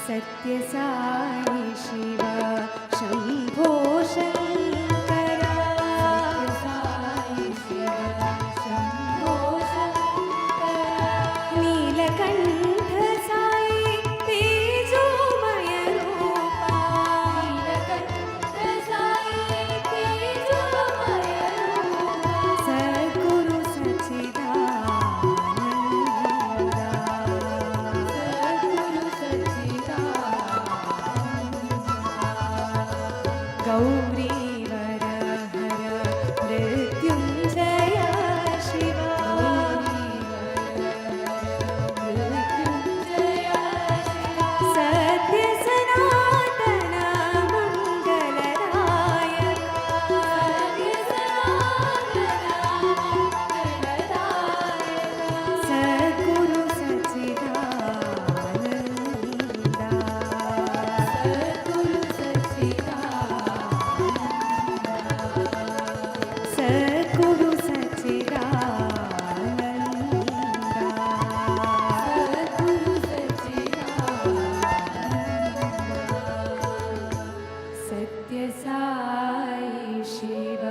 सत्य साई शिव शंभो शंकरा, सत्य साई शिव शंभो शंकरा, नीलकंठ साई तेजोमय रूपा, नीलकंठ साई तेजोमय रूपा, सद्गुरु सच्चिदानंदा, सद्गुरु सच्चिदानंदा, गौरी वर हर मृत्युंजय शिवा, मृत्युंजय शिवा, सत्य सनातन मंगलदायक, सत्य सनातन मंगलदायक, सद्गुरु सच्चिदानंदा, सद्गुरु सच्चिदानंदा, सद्गुरु सच्चिदानंदा, सद्गुरु सच्चिदानंदा, सत्य साई शिव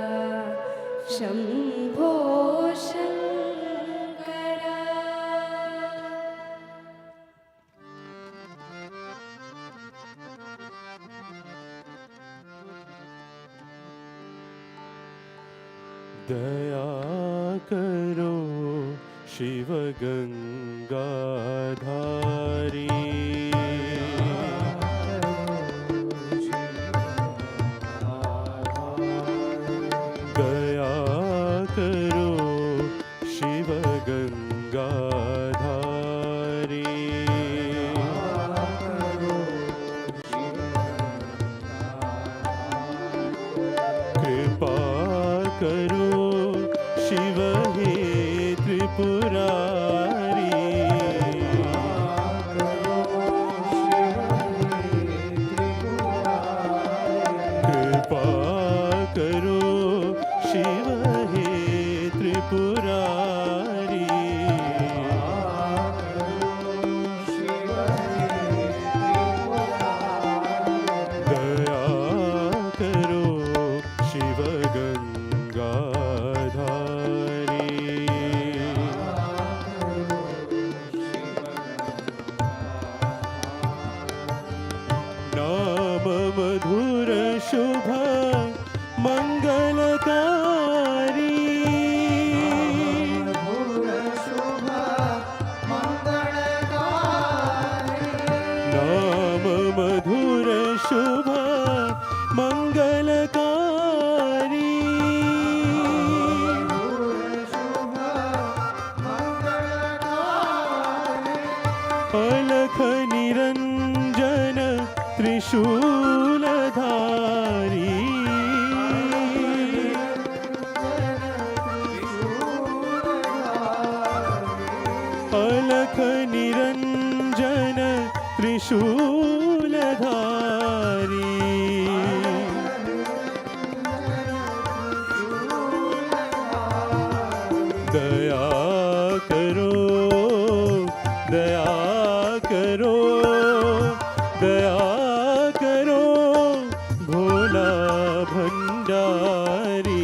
शंभो शंकरा। दया करो शिव गंगाधारी, दया करो शिव गंगाधारी, कृपा करो शिव हे त्रिपुरारी, कृपा करो शिव हे त्रिपुरारी, दया करो शिव गंगाधारी, नाम मधुर शुभ मंगलकारी, नाम मधुर शुभ मंगलकारी, अलख निरंजन त्रिशूलधारी, अलख निरंजन त्रिशूलधारी, दया करो, दया करो, दया करो भोला भंडारी,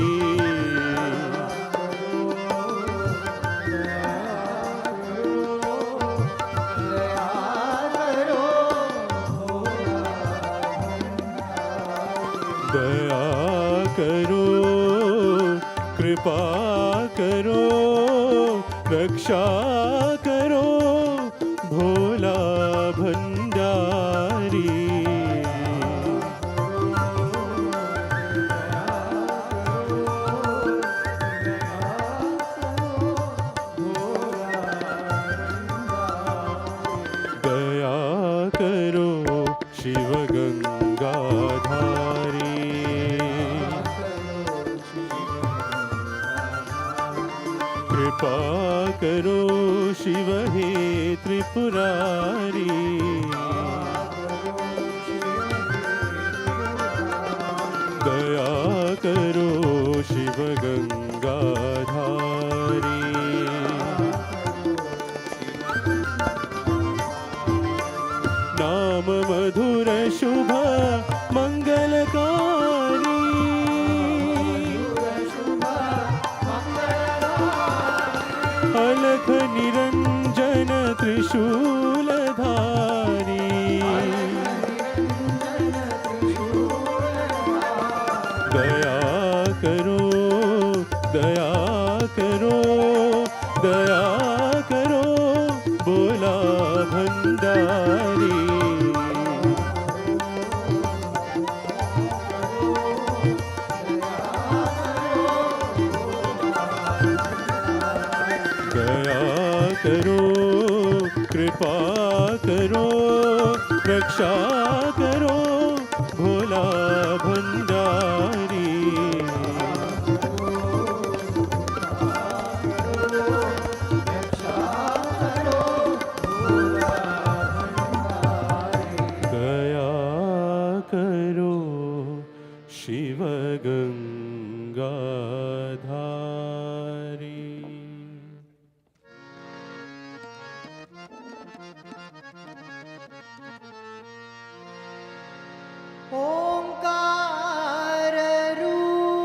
दया करो, कृपा करो, रक्षा करो भोला भंडारी, दया करो शिव गंगाधारी, कृपा करो शिव हे त्रिपुरारी, दया करो शिव गंगाधारी, नाम मधुर शुभ मंगलकारी अलख निरंजन त्रिशूलधारी दया करो दया करो दया करो बोला भंडारी दया करो कृपा करो रक्षा करो भोला भंडारी दया करो शिव गंगाधारी ओंकार रूपिणी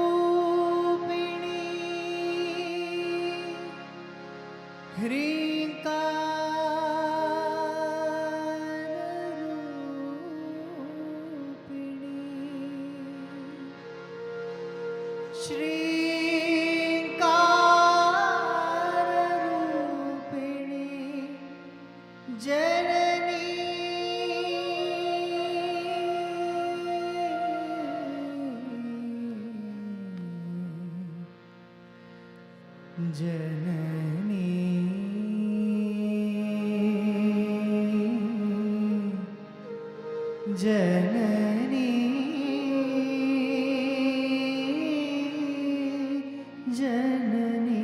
ह्रींकार रूपिणी श्रींकार रूपिणी जननी जननी जननी जननी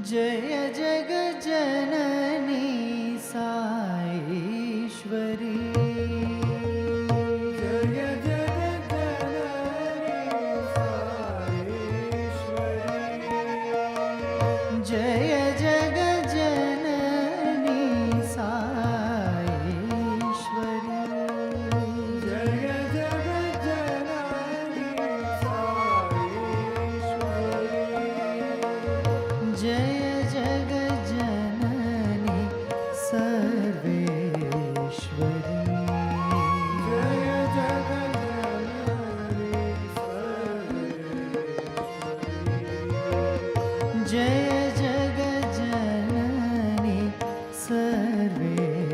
जय जग जननी साईश्वरी जय जग जननी साईश्वरी जय जग जननी साईश्वरी जय जग जननी साईश्वरी जय जग जननी सर्वेश्वरी जय जग जननी सर्वेश्वरी जय जग जननी सर्वेश्वरी जय जग जननी सर्वेश्वरी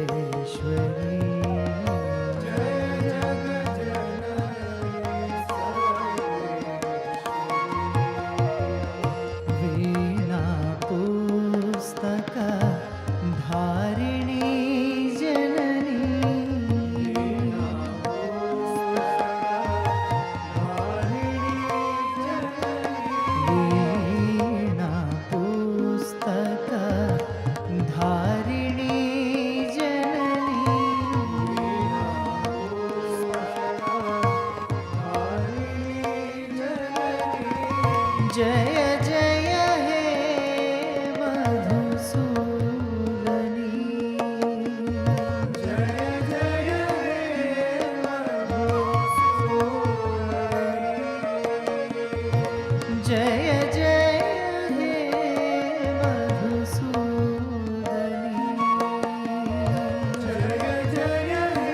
वीणा पुस्तक धारिणी जननी वीणा पुस्तक धारिणी जननी जय जय हे मधुसूदनी जय जय हे मधुसूदनी जय जय हे मधुसूदनी जय जय हे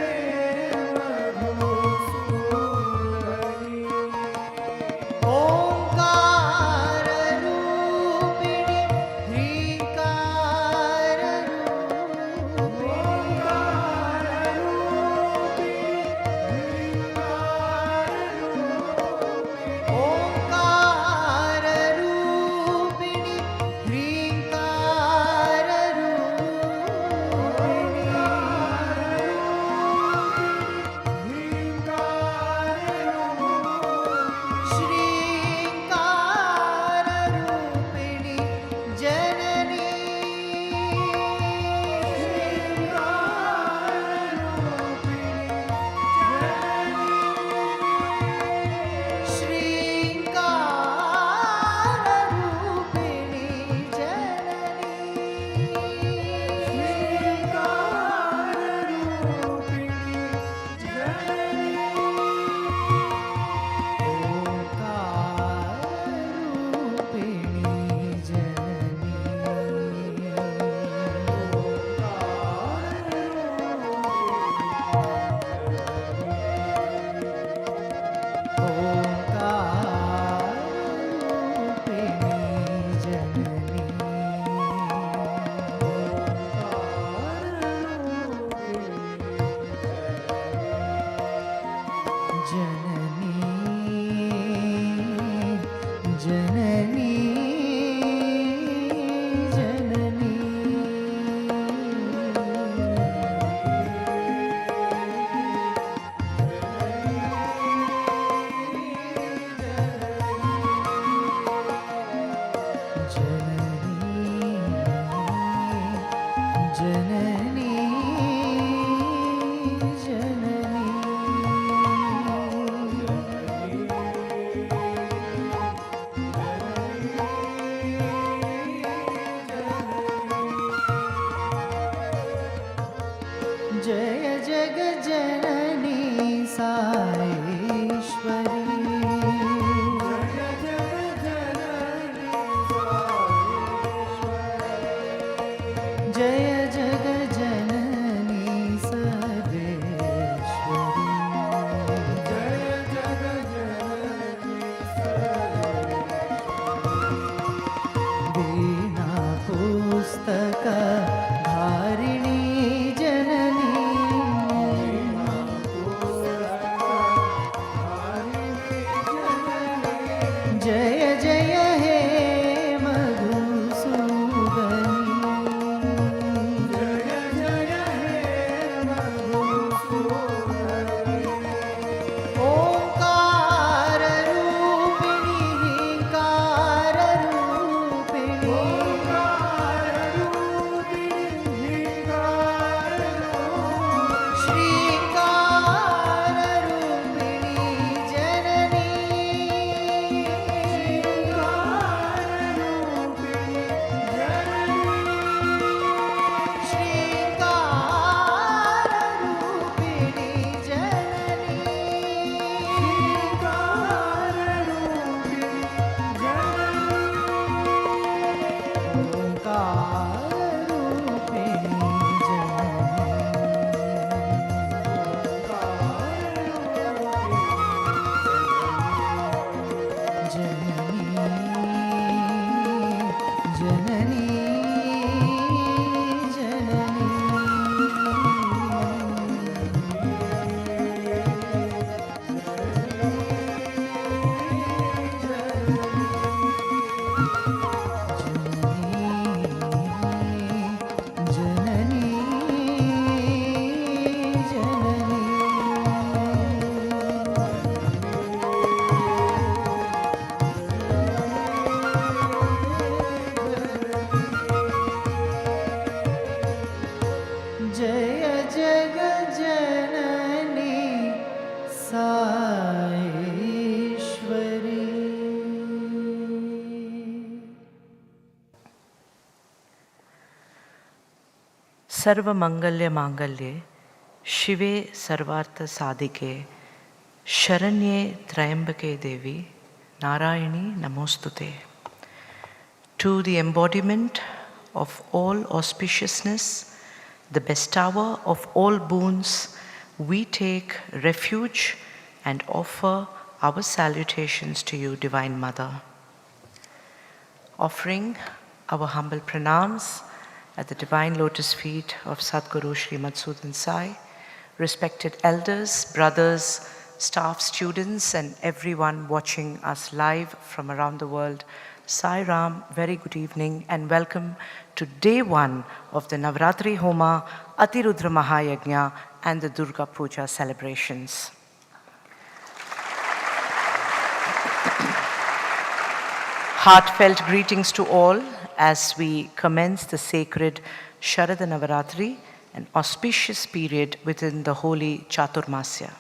मधुसूदनी ओंकार जननी जननी जननी जननी जय जग जननी साईश्वरी जय जग जननी सर्वेश्वरी जय जग जननी वीणा पुस्तक धारिणी जननी जय जय हे मधुसूदनी जय जय हे मधुसूदनी ओंकार रूपिणी कार रूपिणी ओंकार रूपिणी कार श्रीकार रूपिणी जननी जय जग जननी साईश्वरी सर्वमंगल्य मांगल्ये शिवे सर्वार्थ साधिके शरण्ये त्र्यंबके देवी नारायणी नमोस्तुते. To the embodiment of all auspiciousness, the bestower of all boons, we take refuge and offer our salutations to you, Divine Mother. Offering our humble pranams at the Divine Lotus feet of Sadhguru Sri Madhusudan Sai, respected elders, brothers, staff, students, and everyone watching us live from around the world. Sai Ram, very good evening and welcome to day 1 of the Navaratri Homa, Atirudra Mahayagna and the Durga Puja celebrations. Heartfelt greetings to all as we commence the sacred Sharada Navaratri, an auspicious period within the holy Chaturmasya.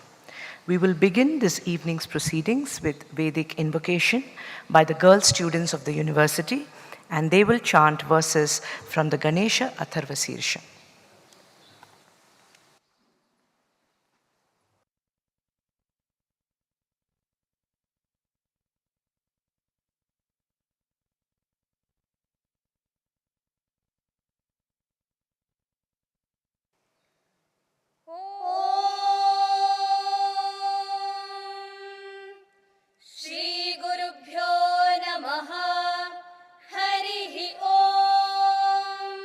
We will begin this evening's proceedings with Vedic invocation by the girl students of the university, and they will chant verses from the Ganesha Atharva Sirsha. Shri गुरुभ्यो नमः हरिः ओम्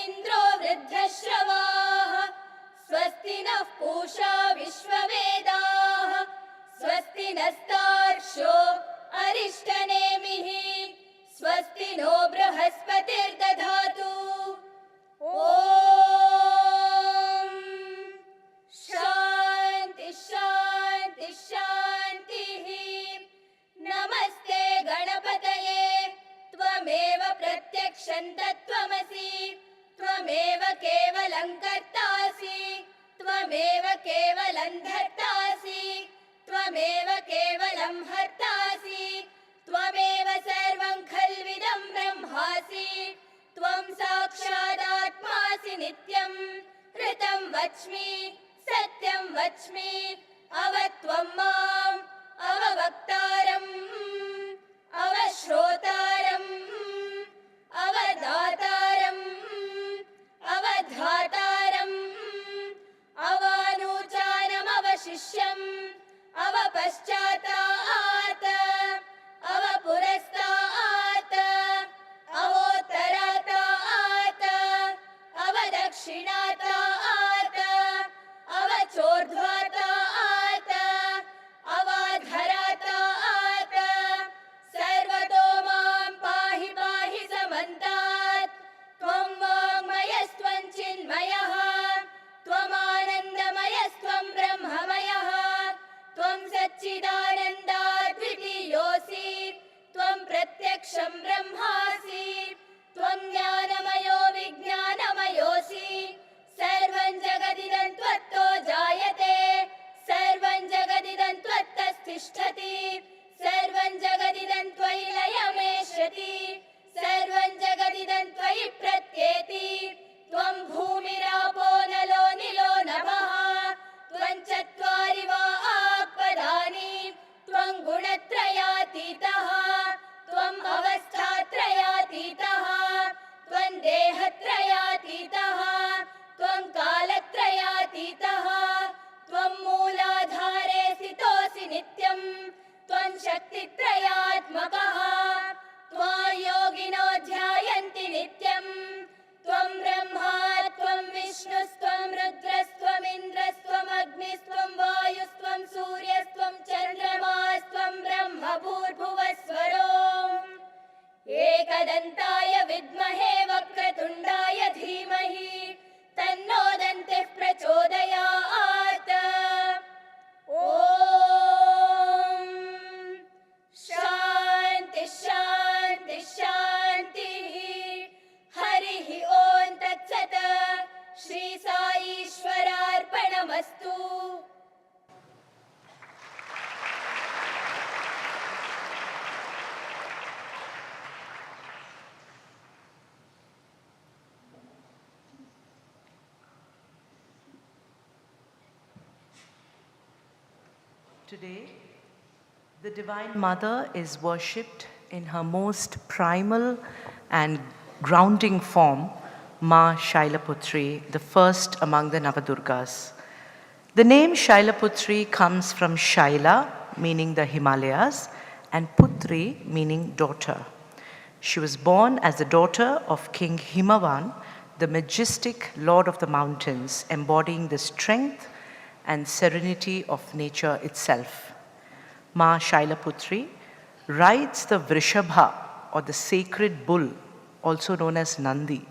इन्द्रो वृद्धश्रवाः स्वस्ति नः पूषा विश्ववेदाः स्वस्ति नस्तार्क्ष्यो अरिष्टनेमिः स्वस्ति no बृहस्पतिर्दधातु ॐ शान्ति शान्ति शान्तिः नमस्ते गणपतये त्वमेव प्रत्यक्षं तत्त्वमसि त्वमेव केवलं कर्तासि त्वमेव केवलं धर्तासि त्वमेव केवलं हर्तासि त्वमेव सर्वं खल्विदं ब्रह्मासि त्वं साक्षादात्मासि नित्यं ऋतं वच्मि सत्यं वच्मि अवत्वं माम् अववक्तारम् अवश्रोतारम् अवदातारम् अवधातारम् अवानूचानमवशिष्यम् अवपश्चातात् अवपुरस्तात् अवोत्तरातात् अवदक्षिणातात् अवचोर्ध्वातात् अवाधरातात् सर्वतो मां पाहि पाहि समन्तात् त्वं वाङ्मयस्त्वं चिन्मयः त्वमानन्दमयस्त्वं ब्रह्ममयः त्वं सच्चिदानन्दाद्वितीयोऽसि त्वं प्रत्यक्षं ब्रह्मासि त्वं ज्ञानमयो विज्ञानमयोऽसि सर्वं जगदिदं त्वत्तो जायते सर्वं जगदिदं त्वत्तस्तिष्ठति सर्वं जगदिदं त्वयि लयमेष्यति सर्वं जगदिदं त्वयि प्रत्येति त्वं भूमिरापो नलो निलो नभः त्वं चत्वारि वाक्पदानि त्वं गुणत्रयातीतः त्वम् अवस्थात्रयातीतः त्वं देहत्रयातीतः त्वं कालत्रयातीतः त्वं मूलाधारे स्थितोऽसि नित्यं त्वं शक्तित्रयात्मकः त्वां योगिनो ध्यायन्ति नित्यं त्वं ब्रह्मा त्वं विष्णुस्त्वं रुद्रस्त्वमिन्द्रस्त्वमग्निस्त्वं वायुस्त्वं सूर्यस्त्वं चन्द्रमास्त्वं ब्रह्म भूर्भुवस्वरो एकदन्ताय विद्महे वक्रतुण्डाय धीमहि तन्नो दन्तिः प्रचोदयात् ॐ शान्ति शान्ति शान्तिः हरिः ॐ तत्सत् Shri साईश्वरार्पणमस्तु। Today, the Divine Mother is worshipped in her most primal and grounding form, Ma Shailaputri, the first among the Navadurgas. The name Shailaputri comes from Shaila, meaning the Himalayas, and Putri, meaning daughter. She was born as the daughter of King Himavan, the majestic lord of the mountains, embodying the strength and serenity of nature itself. Ma Shailaputri rides the Vrishabha, or the sacred bull, also known as Nandi,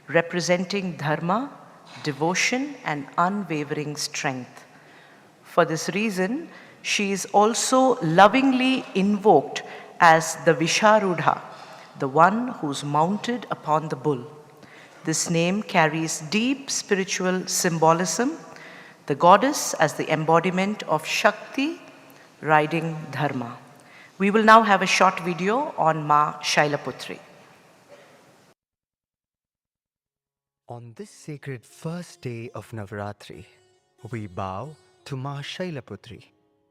representing dharma, devotion, and unwavering strength. For this reason, she is also lovingly invoked as the Visharudha, the one who's mounted upon the bull. This name carries deep spiritual symbolism, the goddess as the embodiment of Shakti riding Dharma. We will now have a short video on Ma Shailaputri. On this sacred first day of Navaratri, we bow to Ma Shailaputri,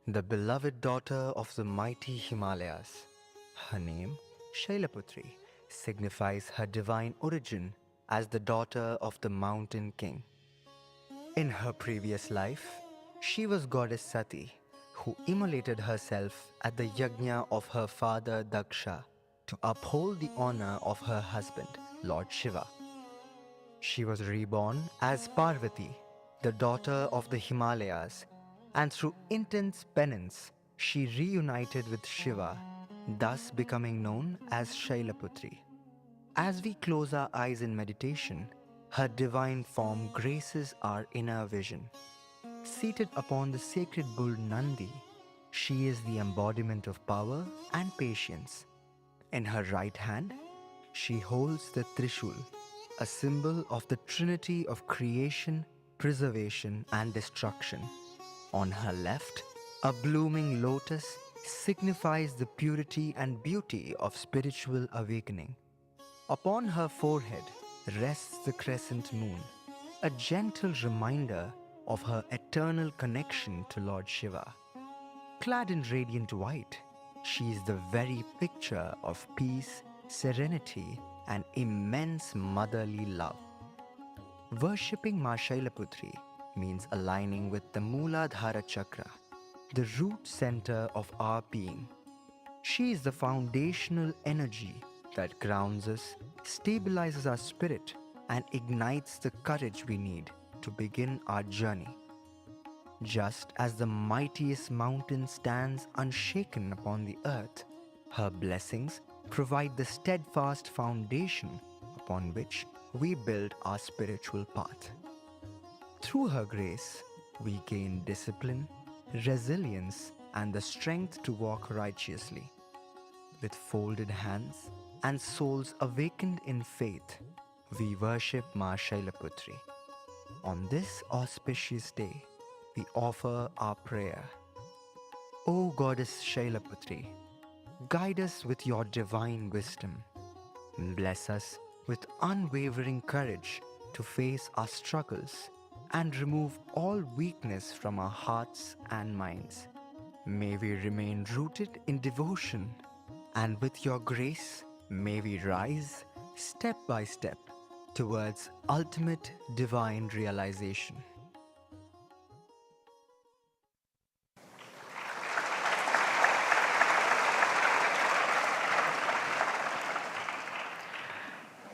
the beloved daughter of the mighty Himalayas. Her name, Shailaputri, signifies her divine origin as the daughter of the mountain king. In her previous life, she was goddess Sati, who immolated herself at the yajna of her father Daksha to uphold the honor of her husband, Lord Shiva. She was reborn as Parvati, the daughter of the Himalayas, and through intense penance, she reunited with Shiva, thus becoming known as Shailaputri. As we close our eyes in meditation, her divine form graces our inner vision. Seated upon the sacred bull Nandi, she is the embodiment of power and patience. In her right hand, she holds the Trishul, a symbol of the trinity of creation, preservation, and destruction. On her left, a blooming lotus signifies the purity and beauty of spiritual awakening. Upon her forehead rests the crescent moon, a gentle reminder of her eternal connection to Lord Shiva. Clad in radiant white, she is the very picture of peace, serenity, and immense motherly love. Worshipping Ma Shailaputri means aligning with the Mooladhara Chakra, the root center of our being. She is the foundational energy that grounds us, stabilizes our spirit, and ignites the courage we need to begin our journey. Just as the mightiest mountain stands unshaken upon the earth, her blessings provide the steadfast foundation upon which we build our spiritual path. Through her grace, we gain discipline, resilience, and the strength to walk righteously. With folded hands and souls awakened in faith, we worship Ma Shailaputri. On this auspicious day, we offer our prayer. O Goddess Shailaputri, guide us with your divine wisdom. Bless us with unwavering courage to face our struggles and remove all weakness from our hearts and minds. May we remain rooted in devotion, and with your grace, may we rise step by step towards ultimate divine realization.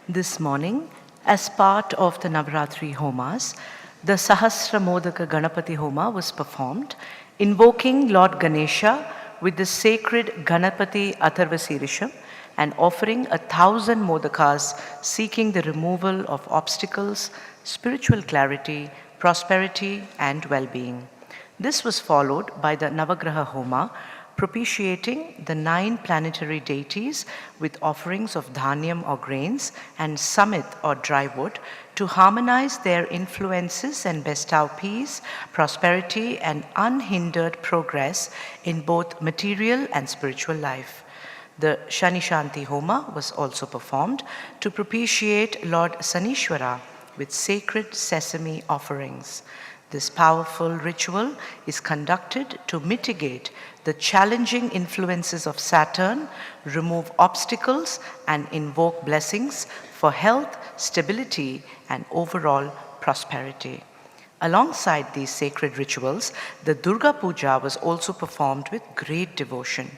This morning, as part of the Navaratri Homas, the Sahasra Modaka Ganapati Homa was performed, invoking Lord Ganesha with the sacred Ganapati Atharvasirisham and offering 1,000 modakas seeking the removal of obstacles, spiritual clarity, prosperity, and well-being. This was followed by the Navagraha Homa, propitiating the 9 planetary deities with offerings of dhanyam or grains and samit or dry wood to harmonize their influences and bestow peace, prosperity, and unhindered progress in both material and spiritual life. The Shani Shanti Homa was also performed to propitiate Lord Sanishwara with sacred sesame offerings. This powerful ritual is conducted to mitigate the challenging influences of Saturn, remove obstacles, and invoke blessings for health, stability, and overall prosperity. Alongside these sacred rituals, the Durga Puja was also performed with great devotion.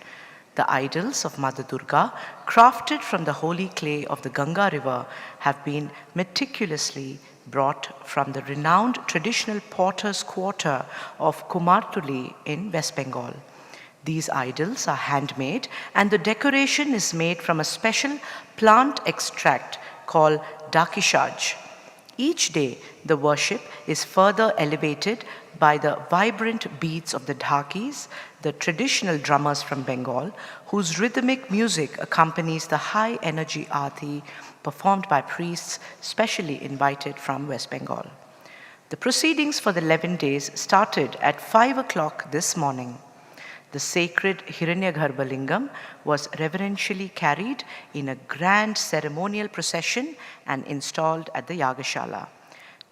The idols of Mother Durga, crafted from the holy clay of the Ganga river, have been meticulously brought from the renowned traditional potter's quarter of Kumartuli in West Bengal. These idols are handmade, and the decoration is made from a special plant extract called dakishaj. Each day, the worship is further elevated by the vibrant beats of the dhakis, the traditional drummers from Bengal, whose rhythmic music accompanies the high-energy aarti performed by priests specially invited from West Bengal. The proceedings for the 11 days started at 5 o'clock this morning. The sacred Hiranyagarbha Lingam was reverentially carried in a grand ceremonial procession and installed at the Yagashala.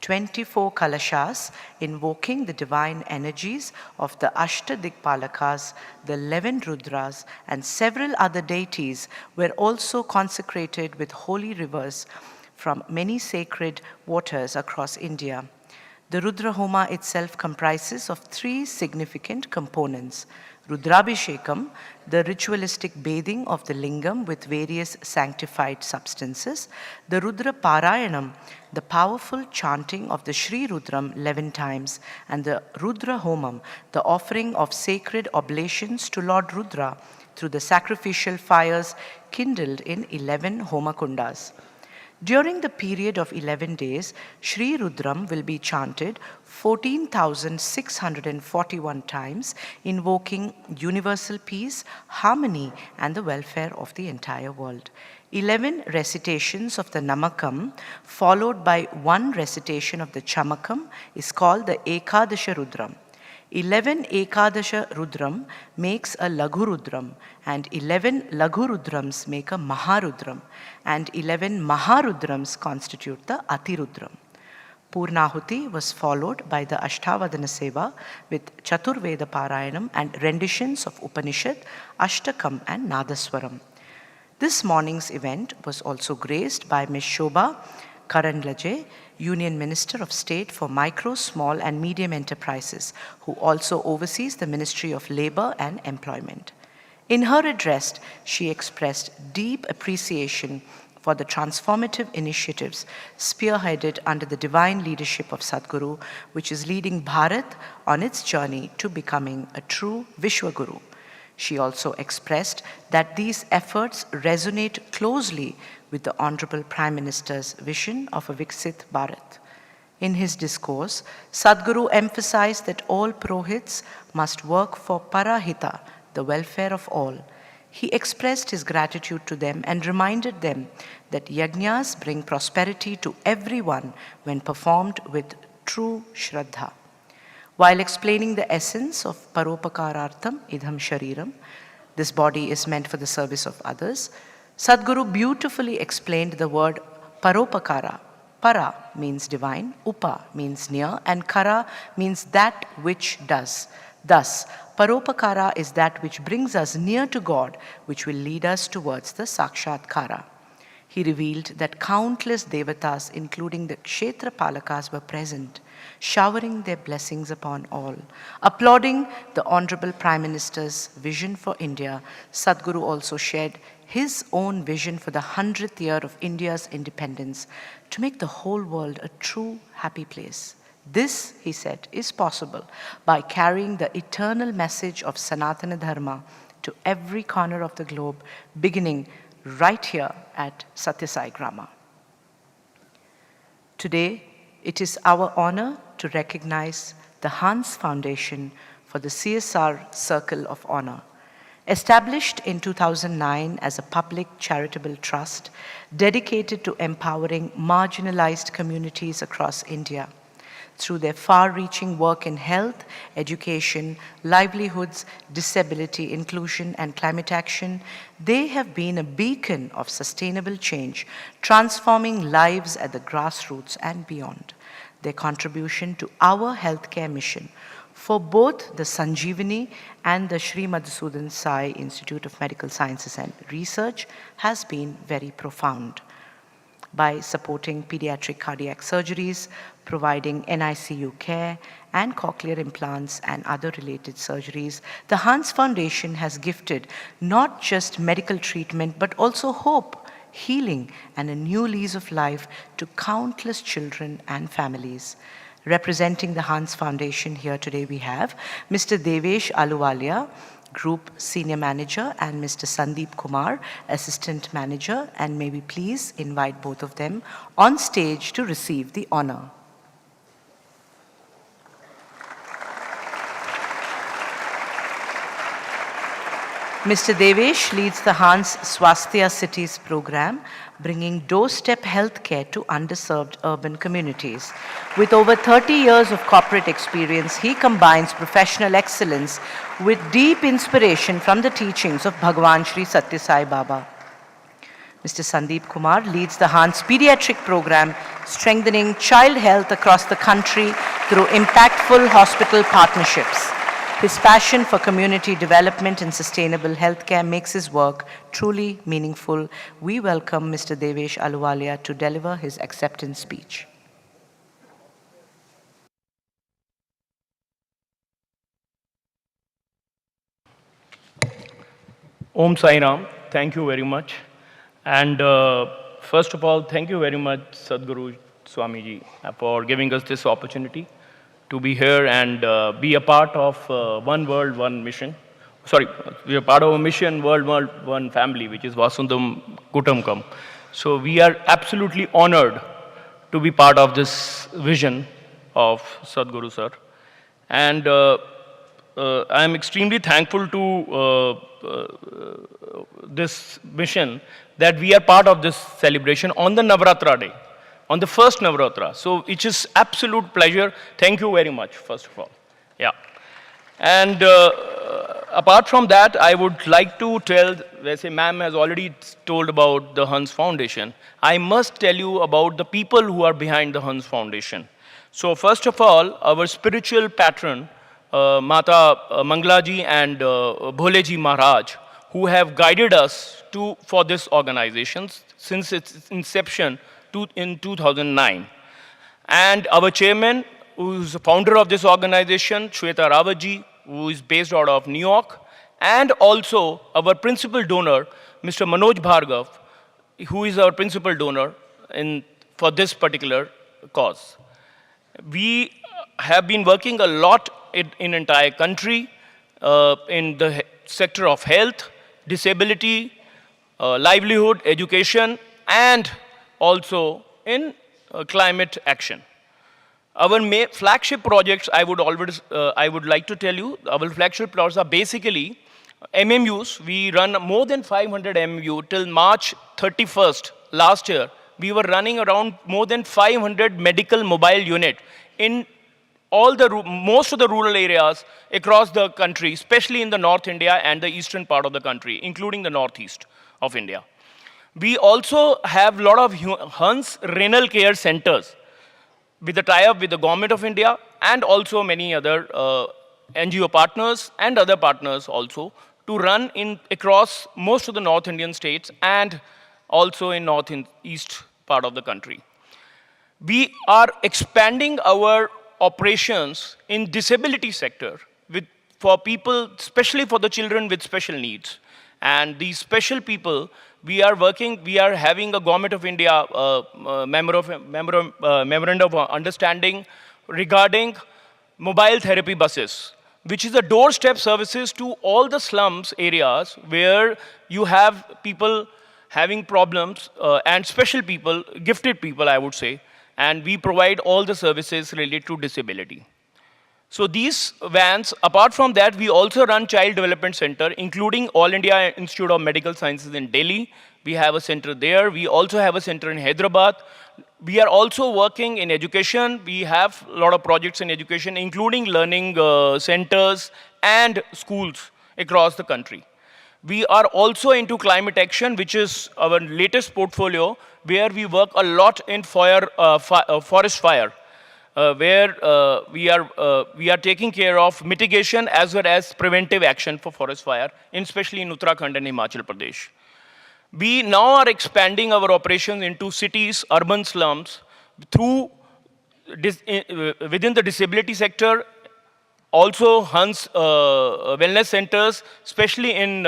24 kalashas invoking the divine energies of the Ashtadikpalakas, the 11 Rudras, and several other deities were also consecrated with holy rivers from many sacred waters across India. The Rudra Homa itself comprises of 3 significant components. Rudrabhishekam, the ritualistic bathing of the lingam with various sanctified substances. The Rudra Parayanam, the powerful chanting of the Shri Rudram 11 times and the Rudra Homam, the offering of sacred oblations to Lord Rudra through the sacrificial fires kindled in 11 Homakundas. During the period of 11 days, Shri Rudram will be chanted 14,641 times, invoking universal peace, harmony, and the welfare of the entire world. 11 recitations of the Namakam, followed by one recitation of the Chamakam, is called the Ekadasha Rudram. 11 Ekadasha Rudram makes a Laghu Rudram, and 11 Laghu Rudrams make a Maharudram, and 11 Maharudrams constitute the Atirudram. Purnahuti was followed by the Ashtavadana Seva with Chaturveda Parayanam and renditions of Upanishad, Ashtakam and Nadaswaram. This morning's event was also graced by Ms. Shobha Karandlaje, Union Minister of State for Micro, Small and Medium Enterprises, who also oversees the Ministry of Labor and Employment. In her address, she expressed deep appreciation for the transformative initiatives spearheaded under the divine leadership of Sadhguru, which is leading Bharat on its journey to becoming a true Vishwaguru. She also expressed that these efforts resonate closely with the Honorable Prime Minister's vision of a Viksit Bharat. In his discourse, Sadhguru emphasized that all Purohits must work for Parahita, the welfare of all. He expressed his gratitude to them and reminded them that yajnas bring prosperity to everyone when performed with true Shraddha. While explaining the essence of Paropakarartham idham shariram, this body is meant for the service of others, Sadhguru beautifully explained the word Paropakara. Para means divine, Upa means near, and Kara means that which does. Thus, Paropakara is that which brings us near to God, which will lead us towards the Sakshatkara. He revealed that countless devatas, including the Kshetra Palakas, were present, showering their blessings upon all. Applauding the Honorable Prime Minister's vision for India, Sadhguru also shared his own vision for the 100th year of India's independence to make the whole world a true happy place. This, he said, is possible by carrying the eternal message of Sanatana Dharma to every corner of the globe, beginning right here at Sathya Sai Grama. Today, it is our honor to recognize the Hans Foundation for the CSR Circle of Honor. Established in 2009 as a public charitable trust dedicated to empowering marginalized communities across India. Through their far-reaching work in health, education, livelihoods, disability inclusion, and climate action, they have been a beacon of sustainable change, transforming lives at the grassroots and beyond. Their contribution to our healthcare mission for both the Sanjeevani and the Sri Madhusudan Sai Institute of Medical Sciences and Research has been very profound. By supporting pediatric cardiac surgeries, providing NICU care, and cochlear implants and other related surgeries, the Hans Foundation has gifted not just medical treatment, but also hope, healing, and a new lease of life to countless children and families. Representing the Hans Foundation here today, we have Mr. Devesh Aluwalia, Group Senior Manager, and Mr. Sandeep Kumar, Assistant Manager, and may we please invite both of them on stage to receive the honor. Mr. Devesh leads the Hans Swasthya Cities program, bringing doorstep healthcare to underserved urban communities. With over 30 years of corporate experience, he combines professional excellence with deep inspiration from the teachings of Bhagwan Sri Sathya Sai Baba. Mr. Sandeep Kumar leads the Hans Pediatric program, strengthening child health across the country through impactful hospital partnerships. His passion for community development and sustainable healthcare makes his work truly meaningful. We welcome Mr. Devesh Aluwalia to deliver his acceptance speech. Om Sai Ram, thank you very much. And first of all, thank you very much, Sadhguru Swamiji, for giving us this opportunity to be here and be a part of One World, One Mission. Sorry, we are part of a mission, World, One Family, which is Vasundam Kutumbakam. So we are absolutely honored to be part of this vision of Sadhguru sir. And I am extremely thankful to this mission that we are part of this celebration on the Navaratra day, on the first Navaratra. So it is absolute pleasure. Thank you very much, first of all. Yeah. And apart from that, I would like to tell, let's say ma'am has already told about the Hans Foundation. I must tell you about the people who are behind the Hans Foundation. So first of all, our spiritual patron, Mata Manglaji and Bholeji Maharaj, who have guided us for this organization since its inception in 2009. And our chairman, who is the founder of this organization, Shweta Rawatji, who is based out of New York, and also our principal donor, Mr. Manoj Bhargav, who is our principal donor for this particular cause. We have been working a lot in entire country in the sector of health, disability, livelihood, education, and also in climate action. Our flagship projects, I would like to tell you, our flagship projects are basically MMUs. We run more than 500 MMU till March 31st last year. We were running around more than 500 medical mobile unit in most of the rural areas across the country, especially in the North India and the eastern part of the country, including the northeast of India. We also have a lot of Hans renal care centers with a tie-up with the government of India and also many other NGO partners and other partners also to run across most of the North Indian states and also in North and East part of the country. We are expanding our operations in disability sector for people, especially for the children with special needs. And these special people, we are having a Government of India memorandum of understanding regarding mobile therapy buses, which is a doorstep services to all the slums areas where you have people having problems and special people, gifted people, I would say, and we provide all the services related to disability. So these vans, apart from that, we also run Child Development Center, including All India Institute of Medical Sciences in Delhi. We have a center there. We also have a center in Hyderabad. We are also working in education. We have a lot of projects in education, including learning centers and schools across the country. We are also into climate action, which is our latest portfolio, where we work a lot in forest fire, where we are taking care of mitigation as well as preventive action for forest fire, especially in Uttarakhand and Himachal Pradesh. We now are expanding our operations into cities, urban slums, within the disability sector, also Hans wellness centers, especially in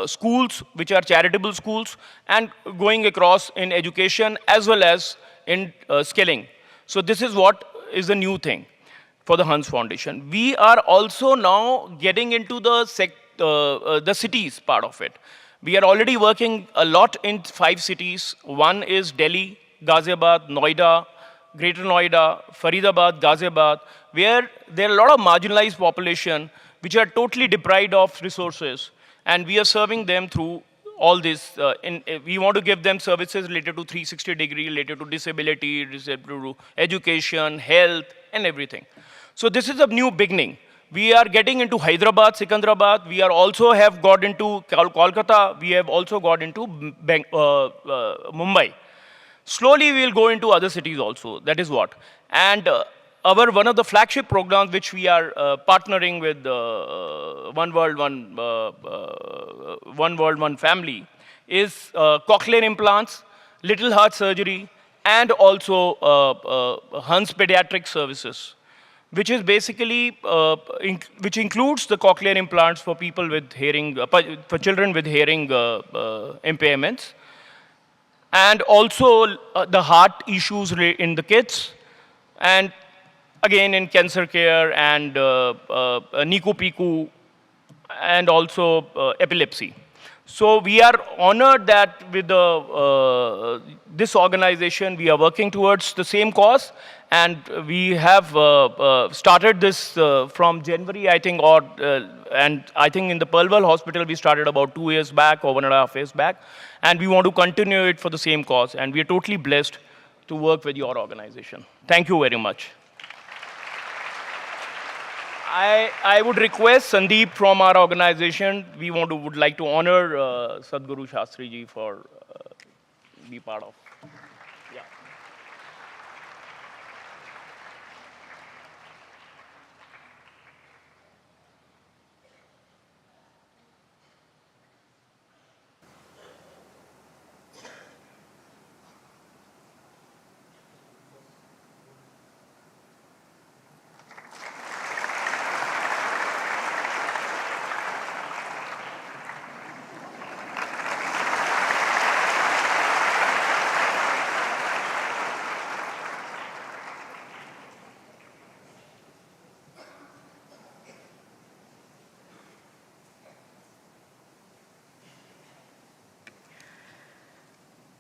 schools, which are charitable schools, and going across in education as well as in skilling. So this is what is the new thing for the Hans Foundation. We are also now getting into the cities part of it. We are already working a lot in 5 cities. One is Delhi, Ghaziabad, Noida, Greater Noida, Faridabad, Ghaziabad, where there are a lot of marginalized population which are totally deprived of resources. And we are serving them through all this. We want to give them services related to 360-degree, related to disability, related to education, health, and everything. So this is a new beginning. We are getting into Hyderabad, Secunderabad. We are also have got into Kolkata. We have also got into Mumbai. Slowly, we will go into other cities also. That is what. And one of the flagship programs which we are partnering with One World, One Family is cochlear implants, little heart surgery, and also Hans pediatric services, which is basically, which includes the cochlear implants for people with hearing, for children with hearing impairments. and also the heart issues in the kids, and again in cancer care and Niku Piku, and also epilepsy. So we are honored that with this organization, we are working towards the same cause, and we have started this from January, I think, and I think in the Palwal Hospital, we started about 2 years back or 1.5 years back, and we want to continue it for the same cause, and we are totally blessed to work with your organization. Thank you very much. I would request Sandeep from our organization. We would like to honor Sadhguru Shastri ji for be part of. Yeah.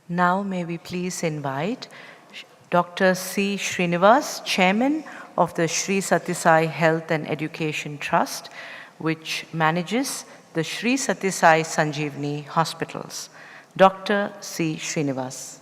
Now may we please invite Dr. C. Srinivas, Chairman of the Sri Sathya Sai Health and Education Trust, which manages the Sri Sathya Sai Sanjeevani hospitals. Dr. C. Srinivas.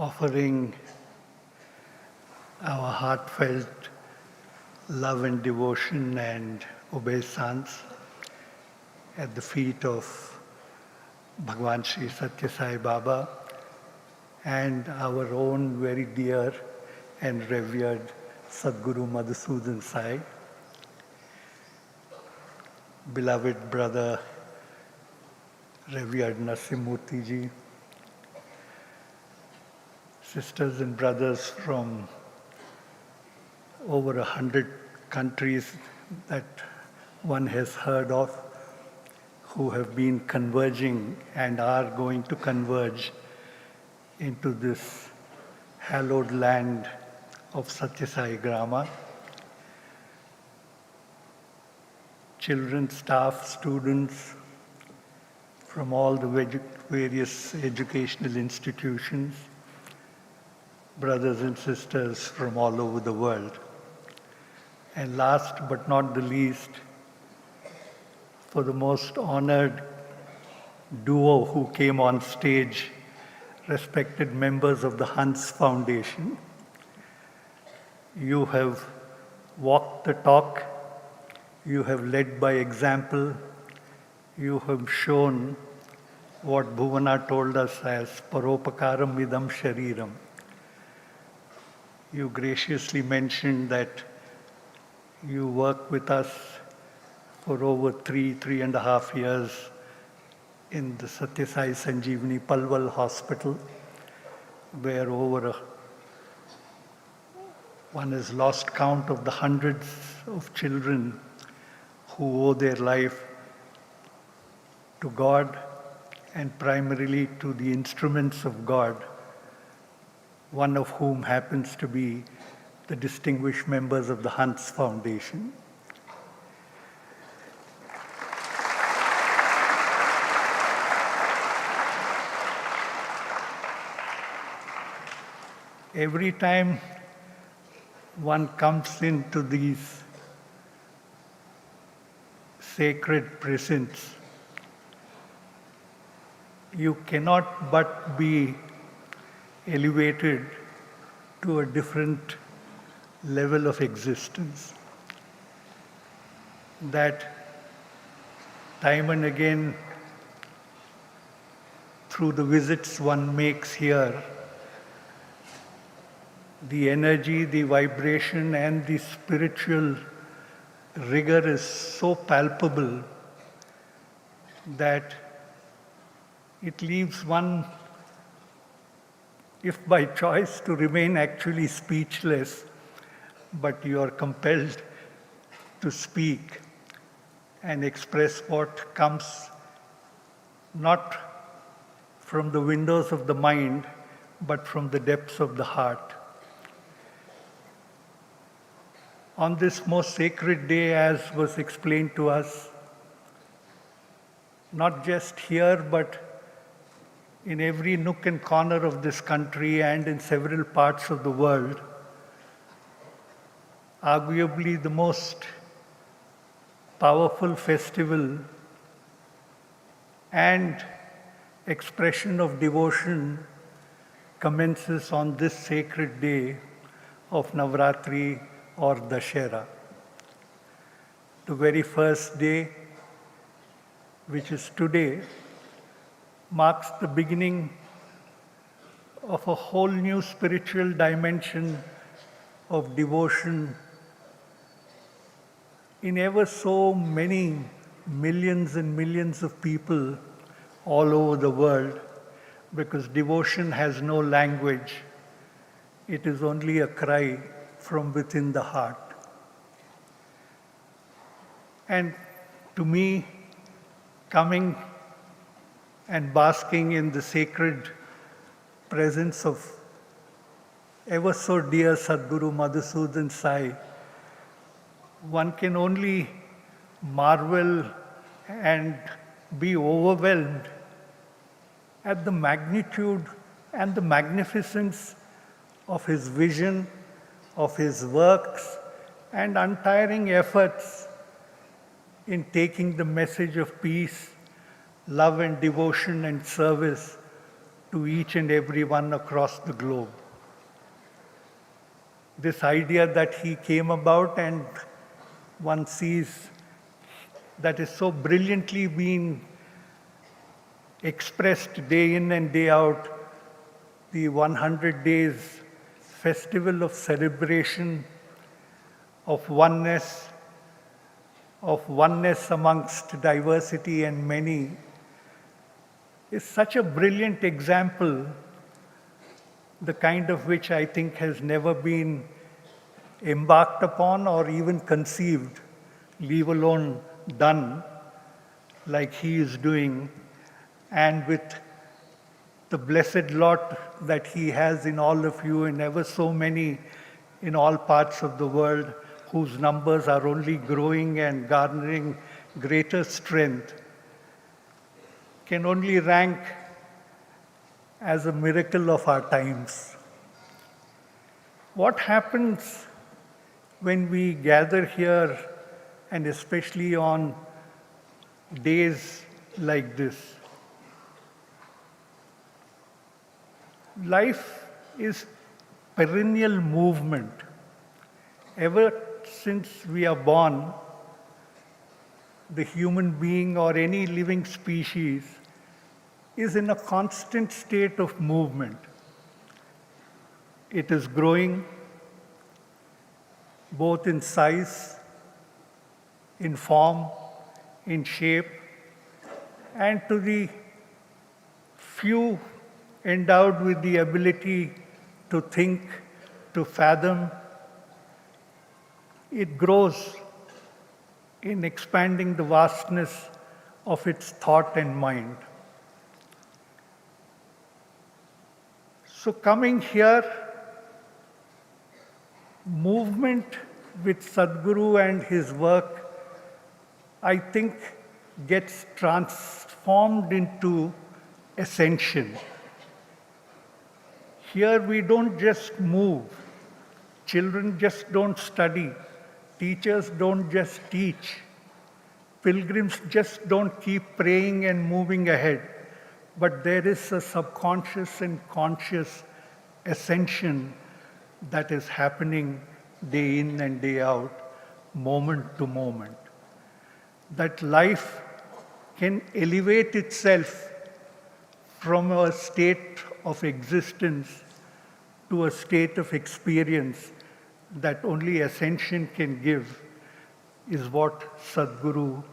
Offering our heartfelt love and devotion and obeisance at the feet of Bhagwan Sri Sathya Sai Baba and our own very dear and revered Sadhguru Madhusudan Sai, beloved brother revered Narsimurti ji, sisters and brothers from over 100 countries that one has heard of, who have been converging and are going to converge into this hallowed land of Sathya Sai Grama. Children, staff, students from all the various educational institutions, brothers and sisters from all over the world. And last but not the least, for the most honored duo who came on stage, respected members of the Hans Foundation. You have walked the talk, you have led by example, you have shown what Bhuvana told us as Paropakaram Vidam Shariram. You graciously mentioned that you work with us for over 3.5 years in the Sathya Sai Sanjeevani Palwal Hospital, where one has lost count of the hundreds of children who owe their life to God and primarily to the instruments of God, one of whom happens to be the distinguished members of the Hans Foundation. Every time one comes into these sacred precincts, you cannot but be elevated to a different level of existence. That time and again, through the visits one makes here, the energy, the vibration, and the spiritual rigor is so palpable that it leaves one, if by choice, to remain actually speechless, but you are compelled to speak and express what comes not from the windows of the mind, but from the depths of the heart. On this most sacred day, as was explained to us, not just here, but in every nook and corner of this country and in several parts of the world, arguably the most powerful festival and expression of devotion commences on this sacred day of Navaratri or Dashera. The very first day, which is today, marks the beginning of a whole new spiritual dimension of devotion in ever so many millions and millions of people all over the world, because devotion has no language. It is only a cry from within the heart. And to me, coming and basking in the sacred presence of ever so dear Sadguru Madhusudan Sai, one can only marvel and be overwhelmed at the magnitude and the magnificence of his vision, of his works, and untiring efforts in taking the message of peace, love and devotion and service to each and every one across the globe. This idea that he came about, and one sees that is so brilliantly being expressed day in and day out, the 100 days festival of celebration, of oneness amongst diversity and many, is such a brilliant example, the kind of which I think has never been embarked upon or even conceived, leave alone done, like he is doing, and with the blessed lot that he has in all of you and ever so many in all parts of the world, whose numbers are only growing and garnering greater strength, can only rank as a miracle of our times. What happens when we gather here, and especially on days like this? Life is perennial movement. Ever since we are born, the human being or any living species is in a constant state of movement. It is growing both in size, in form, in shape, and to the few endowed with the ability to think, to fathom, it grows in expanding the vastness of its thought and mind. So coming here, movement with Sadguru and his work, I think, gets transformed into ascension. Here we don't just move. Children just don't study. Teachers don't just teach. Pilgrims just don't keep praying and moving ahead. But there is a subconscious and conscious ascension that is happening day in and day out, moment to moment. That life can elevate itself from a state of existence to a state of experience that only ascension can give is what Sadhguru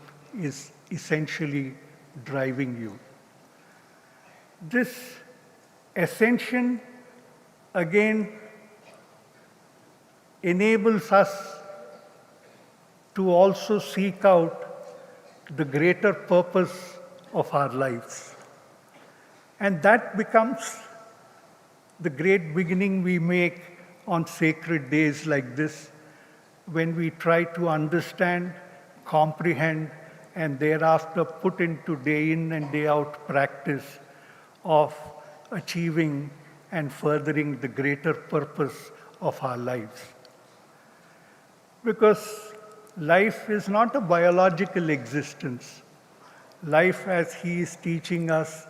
is essentially driving you. This ascension again enables us to also seek out the greater purpose of our lives. And that becomes the great beginning we make on sacred days like this, when we try to understand, comprehend, and thereafter put into day in and day out practice of achieving and furthering the greater purpose of our lives. Because life is not a biological existence. Life, as he is teaching us,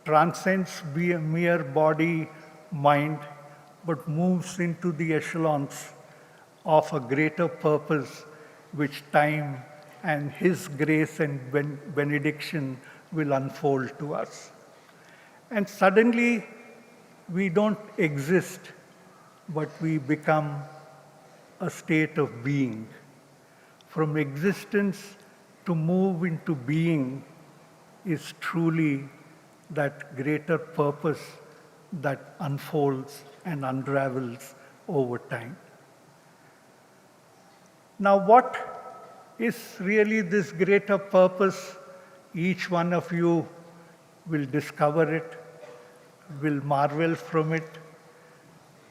transcends mere body, mind, but moves into the echelons of a greater purpose which time and his grace and benediction will unfold to us. And suddenly, we don't exist, but we become a state of being. From existence to move into being is truly that greater purpose that unfolds and unravels over time. Now, what is really this greater purpose? Each one of you will discover it, will marvel from it,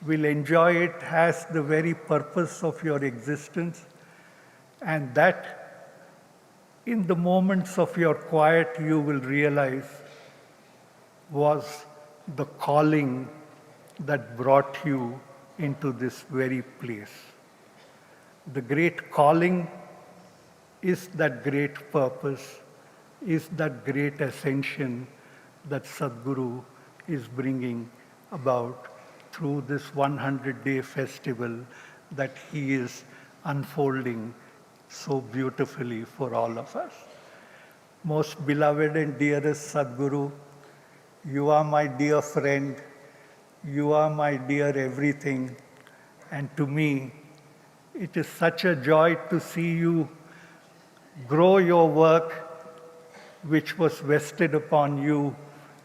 will enjoy it as the very purpose of your existence, and that in the moments of your quiet you will realize was the calling that brought you into this very place. The great calling is that great purpose, is that great ascension that Sadhguru is bringing about through this 100-day festival that he is unfolding so beautifully for all of us. Most beloved and dearest Sadhguru, you are my dear friend, you are my dear everything, and to me, it is such a joy to see you grow your work which was vested upon you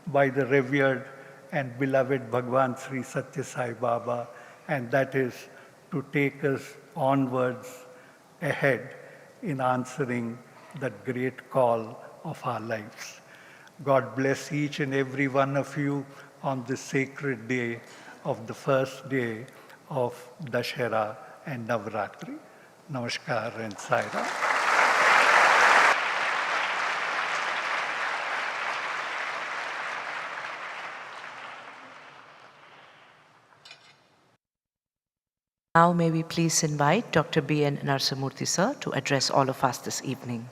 by the revered and beloved Bhagwan Sri Sathya Sai Baba, and that is to take us onwards ahead in answering that great call of our lives. God bless each and every one of you on this sacred day of the first day of Dashera and Navaratri. Namaskar and Sai Ram. Now may we please invite Dr. B.N. Narasimhamurthy sir to address all of us this evening.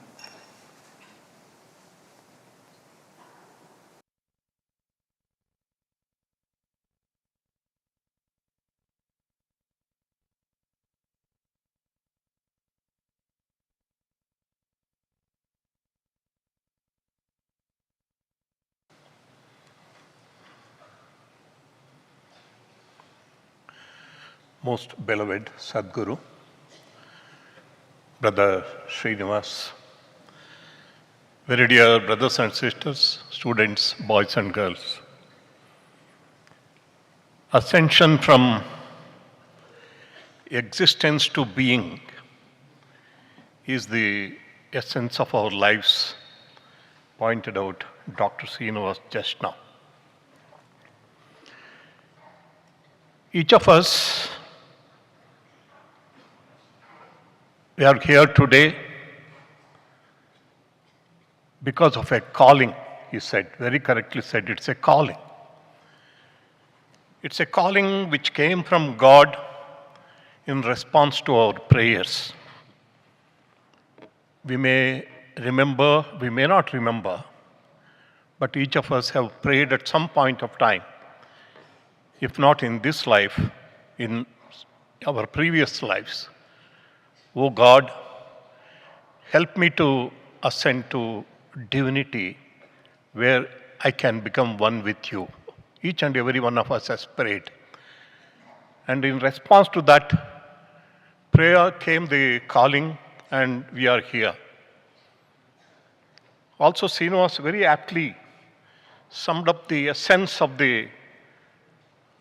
Most beloved Sadhguru, Brother Srinivas, very dear brothers and sisters, students, boys and girls. Ascension from existence to being is the essence of our lives, pointed out Dr. Srinivas just now. Each of us, we are here today because of a calling, he said, very correctly said, it's a calling. It's a calling which came from God in response to our prayers. We may remember, we may not remember, but each of us have prayed at some point of time, if not in this life, in our previous lives. Oh God, help me to ascend to divinity where I can become one with you. Each and every one of us has prayed. And in response to that prayer came the calling, and we are here. Also, Srinivas very aptly summed up the essence of the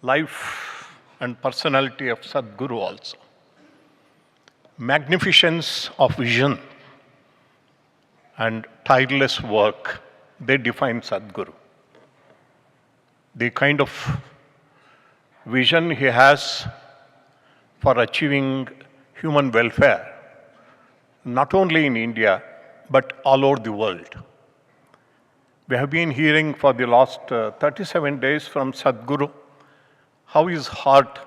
life and personality of Sadhguru also. Magnificence of vision and tireless work, they define Sadhguru. The kind of vision he has for achieving human welfare, not only in India, but all over the world. We have been hearing for the last 37 days from Sadhguru how his heart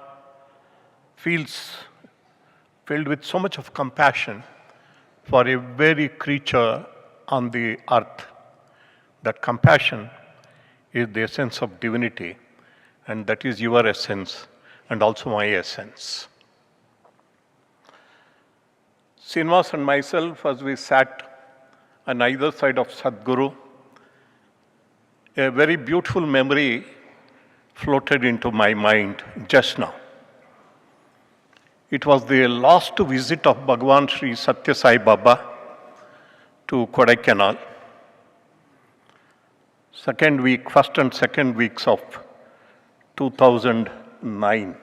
feels filled with so much of compassion for every creature on the earth. That compassion is the essence of divinity, and that is your essence and also my essence. Srinivas and myself, as we sat on either side of Sadhguru, a very beautiful memory floated into my mind just now. It was the last visit of Bhagavan Sri Sathya Sai Baba to Kodaikanal. First and second weeks of 2009.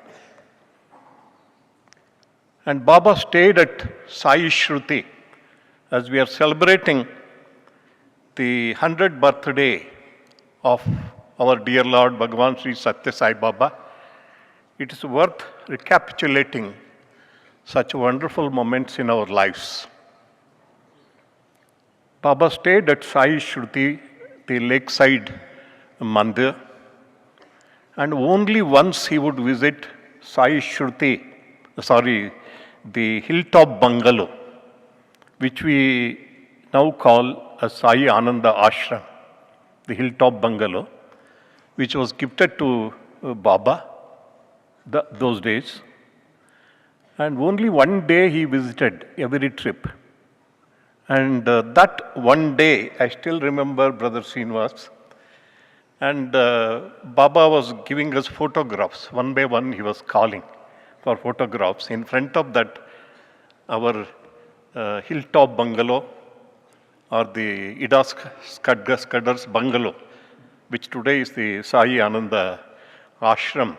And Baba stayed at Sai Shruti as we are celebrating the 100th birthday of our dear Lord Bhagavan Sri Sathya Sai Baba. It is worth recapitulating such wonderful moments in our lives. Baba stayed at Sai Shruti, the lakeside mandir, and only once he would visit the hilltop bungalow, which we now call a Sai Ananda Ashram, the hilltop bungalow, which was gifted to Baba those days. And only one day he visited every trip. And that one day, I still remember Brother Srinivas, and Baba was giving us photographs. One by one he was calling for photographs. In front of that, our hilltop bungalow, or the Ida Skaddar's bungalow, which today is the Sai Ananda Ashram.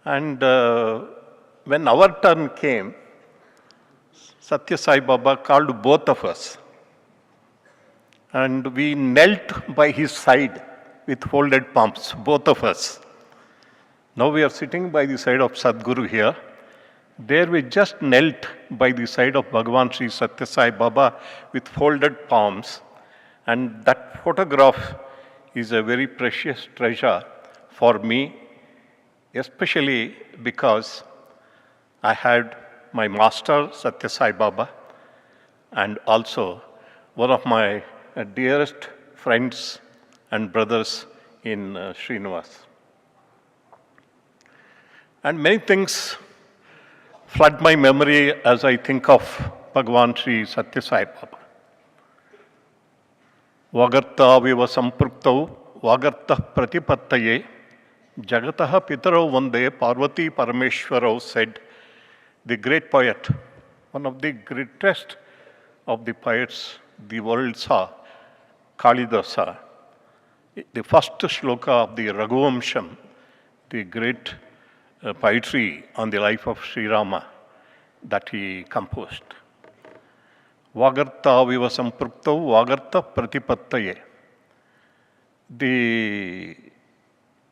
And when our turn came, Sathya Sai Baba called both of us, and we knelt by his side with folded palms, both of us. Now we are sitting by the side of Sadhguru here. There we just knelt by the side of Bhagavan Sri Sathya Sai Baba with folded palms, and that photograph is a very precious treasure for me, especially because I had my master, Sathya Sai Baba, and also one of my dearest friends and brothers in Srinivas. And many things flood my memory as I think of Bhagavan Sri Sathya Sai Baba. Vagartha viva sampruptau vagartha pratipattaye jagataha pitarau vande Parvati Parameshwarau, said the great poet, one of the greatest of the poets the world saw, Kalidasa. The first shloka of the Raghuvamsham, the great poetry on the life of Sri Rama that he composed. Vagartha viva sampruptau vagartha pratipattaye. The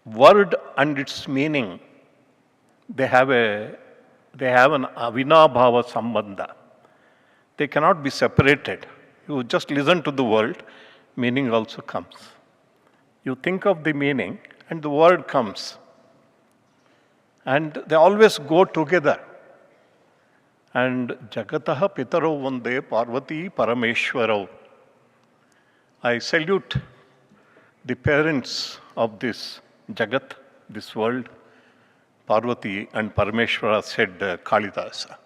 word and its meaning, they have an avinabhava sambandha. They cannot be separated. You just listen to the word, meaning also comes. You think of the meaning and the word comes. And they always go together. And Jagataha Pitaro Vande Parvati Parameshwarau. I salute the parents of this Jagat, this world, Parvati and Parameshwara, said Kalidasa.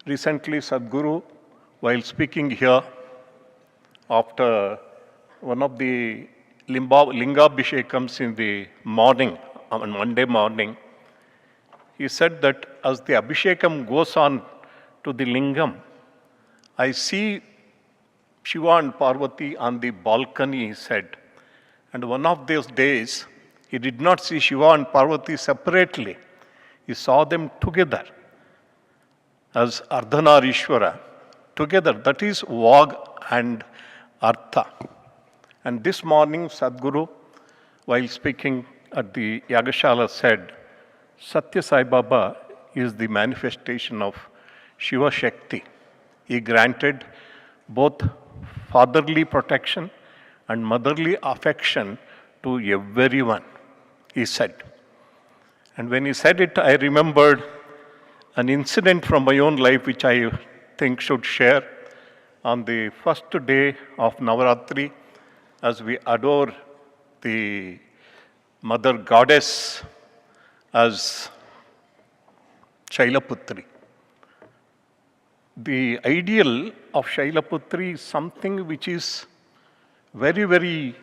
Recently, Sadhguru, while speaking here, after one of the Lingabhishekams in the morning, on Monday morning, he said that as the Abhishekam goes on to the Lingam, I see Shiva and Parvati on the balcony, he said. And one of those days, he did not see Shiva and Parvati separately. He saw them together as Ardhanarishwara, together. That is Vag and Artha. And this morning, Sadhguru, while speaking at the Yagashala, said, Sathya Sai Baba is the manifestation of Shiva Shakti. He granted both fatherly protection and motherly affection to everyone, he said. And when he said it, I remembered an incident from my own life which I think should share. On the first day of Navaratri, as we adore the Mother Goddess as Shailaputri. The ideal of Shailaputri is something which is very, very,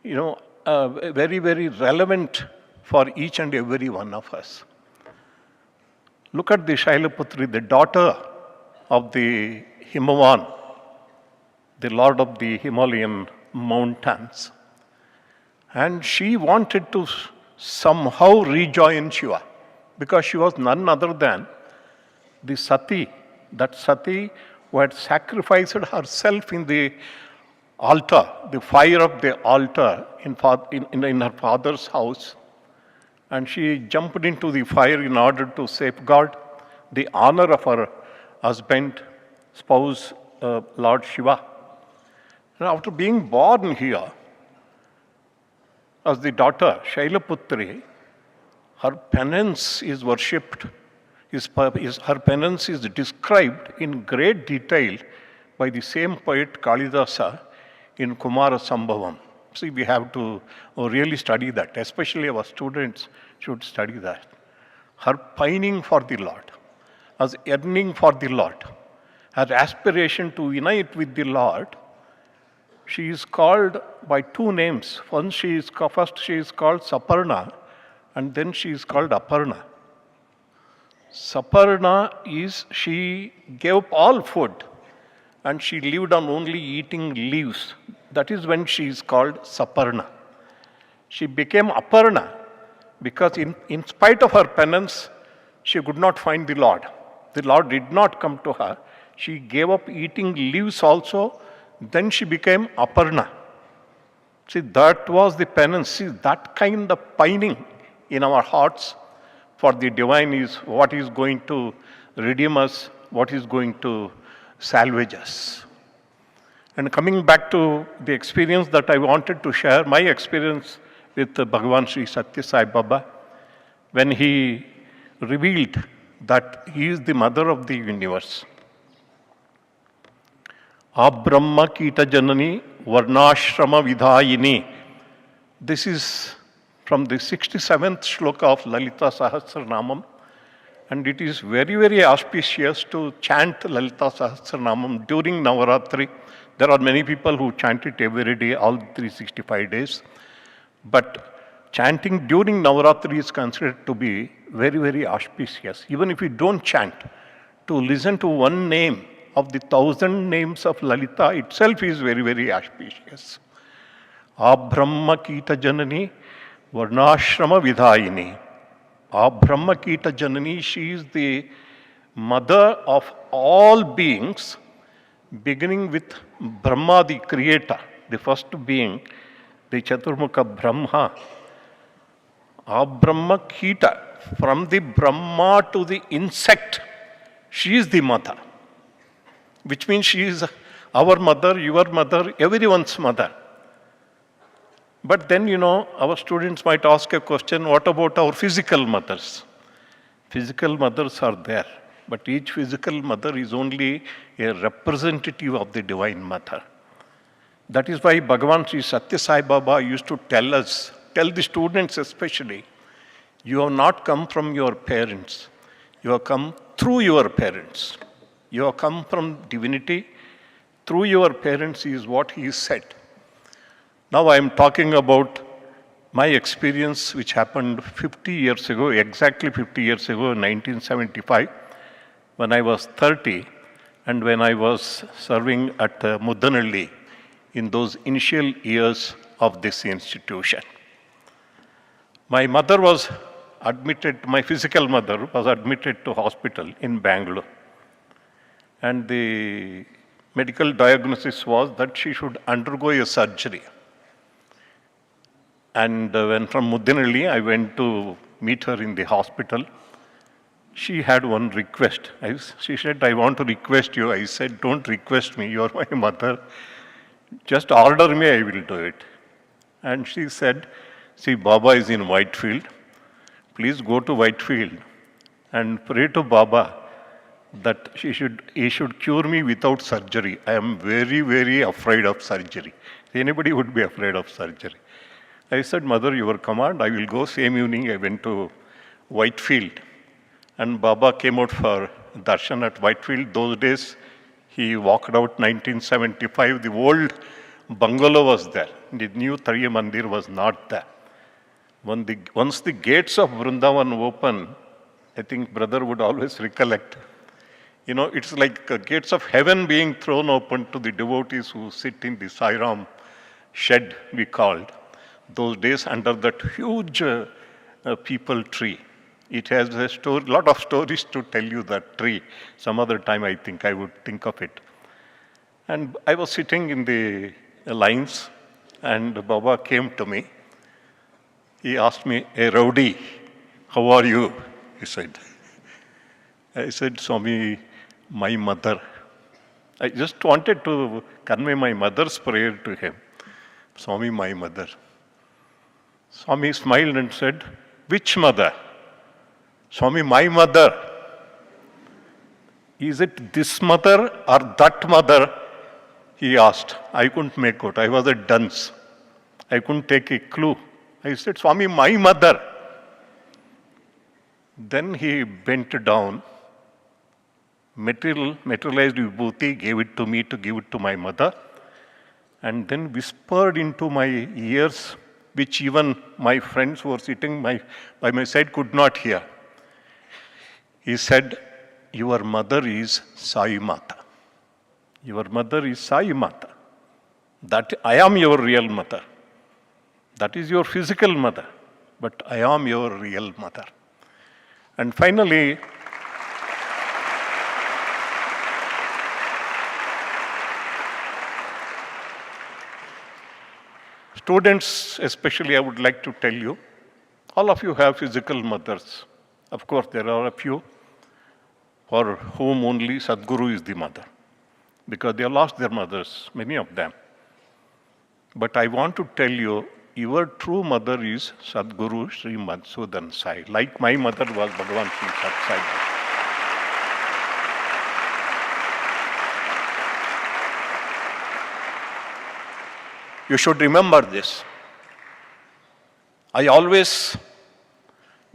very, very relevant for each and every one of us. Look at the Shailaputri, the daughter of the Himavan, the lord of the Himalayan mountains. And she wanted to somehow rejoin Shiva because she was none other than the Sati, that Sati who had sacrificed herself in the altar, the fire of the altar in her father's house. And she jumped into the fire in order to safeguard the honor of her husband, spouse, Lord Shiva. And after being born here, as the daughter, Shailaputri, her penance is worshipped, her penance is described in great detail by the same poet Kalidasa in Kumara Sambhavam. See, we have to really study that, especially our students should study that. Her pining for the Lord, as yearning for the Lord, her aspiration to unite with the Lord. She is called by two names. First she is called Saparna, and then she is called Aparna. Saparna is she gave up all food and she lived on only eating leaves. That is when she is called Saparna. She became Aparna because in spite of her penance, she could not find the Lord. The Lord did not come to her. She gave up eating leaves also. Then she became Aparna. See, that was the penance. See, that kind of pining in our hearts for the divine is what is going to redeem us, what is going to salvage us. And coming back to the experience that I wanted to share, my experience with Bhagavan Sri Sathya Sai Baba, when he revealed that he is the mother of the universe. Abrahma Kita Janani Varnashrama Vidhayini. This is from the 67th shloka of Lalita Sahasranamam. And it is very, very auspicious to chant Lalita Sahasranamam during Navaratri. There are many people who chant it every day, all 365 days. But chanting during Navaratri is considered to be very, very auspicious. Even if you don't chant, to listen to one name of the 1,000 names of Lalita itself is very, very auspicious. Abrahma Kita Janani Varnashrama Vidhayini. Abrahma Kita Janani, she is the mother of all beings, beginning with Brahma, the creator, the first being, the Chaturmukha Brahma. Abrahma Kita, from the Brahma to the insect, she is the mother. Which means she is our mother, your mother, everyone's mother. But then, our students might ask a question, what about our physical mothers? Physical mothers are there, but each physical mother is only a representative of the Divine Mother. That is why Bhagavan Sri Sathya Sai Baba used to tell the students especially, you have not come from your parents, you have come through your parents. You have come from divinity through your parents is what he said. Now I am talking about my experience which happened 50 years ago, exactly 50 years ago, in 1975, when I was 30 and when I was serving at Muddenahalli in those initial years of this institution. My mother was admitted, my physical mother was admitted to hospital in Bangalore. And the medical diagnosis was that she should undergo a surgery. And when from Muddenahalli, I went to meet her in the hospital. She had one request. She said, I want to request you. I said, don't request me. You are my mother. Just order me, I will do it. And she said, see, Baba is in Whitefield. Please go to Whitefield and pray to Baba that he should cure me without surgery. I am very, very afraid of surgery. Anybody would be afraid of surgery. I said, Mother, your command, I will go. Same evening, I went to Whitefield. And Baba came out for darshan at Whitefield. Those days, he walked out 1975. The old bungalow was there. The new Tariya Mandir was not there. Once the gates of Vrindavan open, I think brother would always recollect. You know, it's like gates of heaven being thrown open to the devotees who sit in the Sairam shed, we called. Those days under that huge people tree. It has a lot of stories to tell you that tree. Some other time I think I would think of it. And I was sitting in the lines and Baba came to me. He asked me, hey Rowdy, how are you? He said. I said, Swami, my mother. I just wanted to convey my mother's prayer to him. Swami, my mother. Swami smiled and said, which mother? Swami, my mother. Is it this mother or that mother? He asked. I couldn't make out. I was a dunce. I couldn't take a clue. I said, Swami, my mother. Then he bent down, materialized vibhuti, gave it to me to give it to my mother, and then whispered into my ears, which even my friends who were sitting by my side could not hear. He said, your mother is Sai Mata. Your mother is Sai Mata. That I am your real mother. That is your physical mother, but I am your real mother. And finally, students especially, I would like to tell you, all of you have physical mothers. Of course, there are a few for whom only Sadguru is the mother, because they have lost their mothers, many of them. But I want to tell you, your true mother is Sadguru Sri Madhusudan Sai, like my mother was Bhagavan Sri Sathya Sai Grama. You should remember this. I always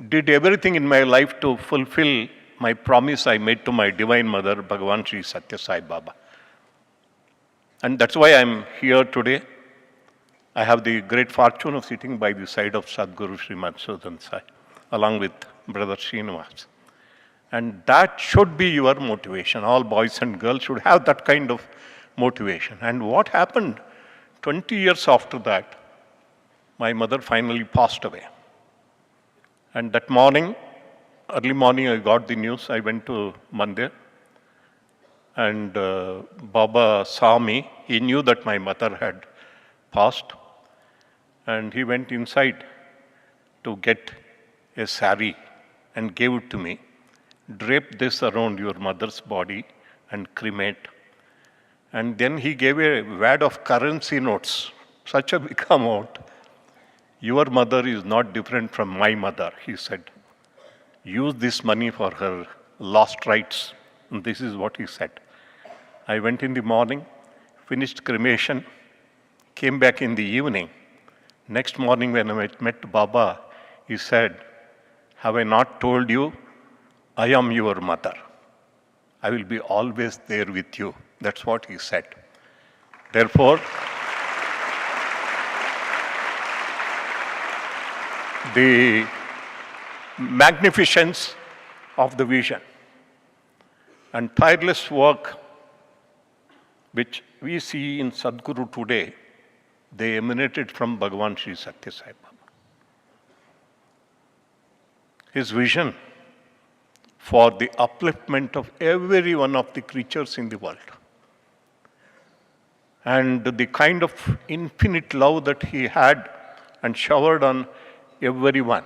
did everything in my life to fulfill my promise I made to my Divine Mother, Bhagavan Sri Sathya Sai Baba. And that's why I'm here today. I have the great fortune of sitting by the side of Sadguru Sri Madhusudan Sai, along with Brother Srinivas. And that should be your motivation. All boys and girls should have that kind of motivation. And what happened 20 years after that, my mother finally passed away. And that morning, early morning, I got the news. I went to Mandir. And Baba saw me. He knew that my mother had passed. And he went inside to get a sari and gave it to me. Drape this around your mother's body and cremate. And then he gave a wad of currency notes, such a big amount. Your mother is not different from my mother, he said. Use this money for her lost rights. And this is what he said. I went in the morning, finished cremation, came back in the evening. Next morning when I met Baba, he said, have I not told you, I am your mother. I will be always there with you. That's what he said. Therefore, the magnificence of the vision and tireless work which we see in Sadhguru today, they emanated from Bhagavan Sri Sathya Sai Baba. His vision for the upliftment of every one of the creatures in the world, and the kind of infinite love that he had and showered on everyone,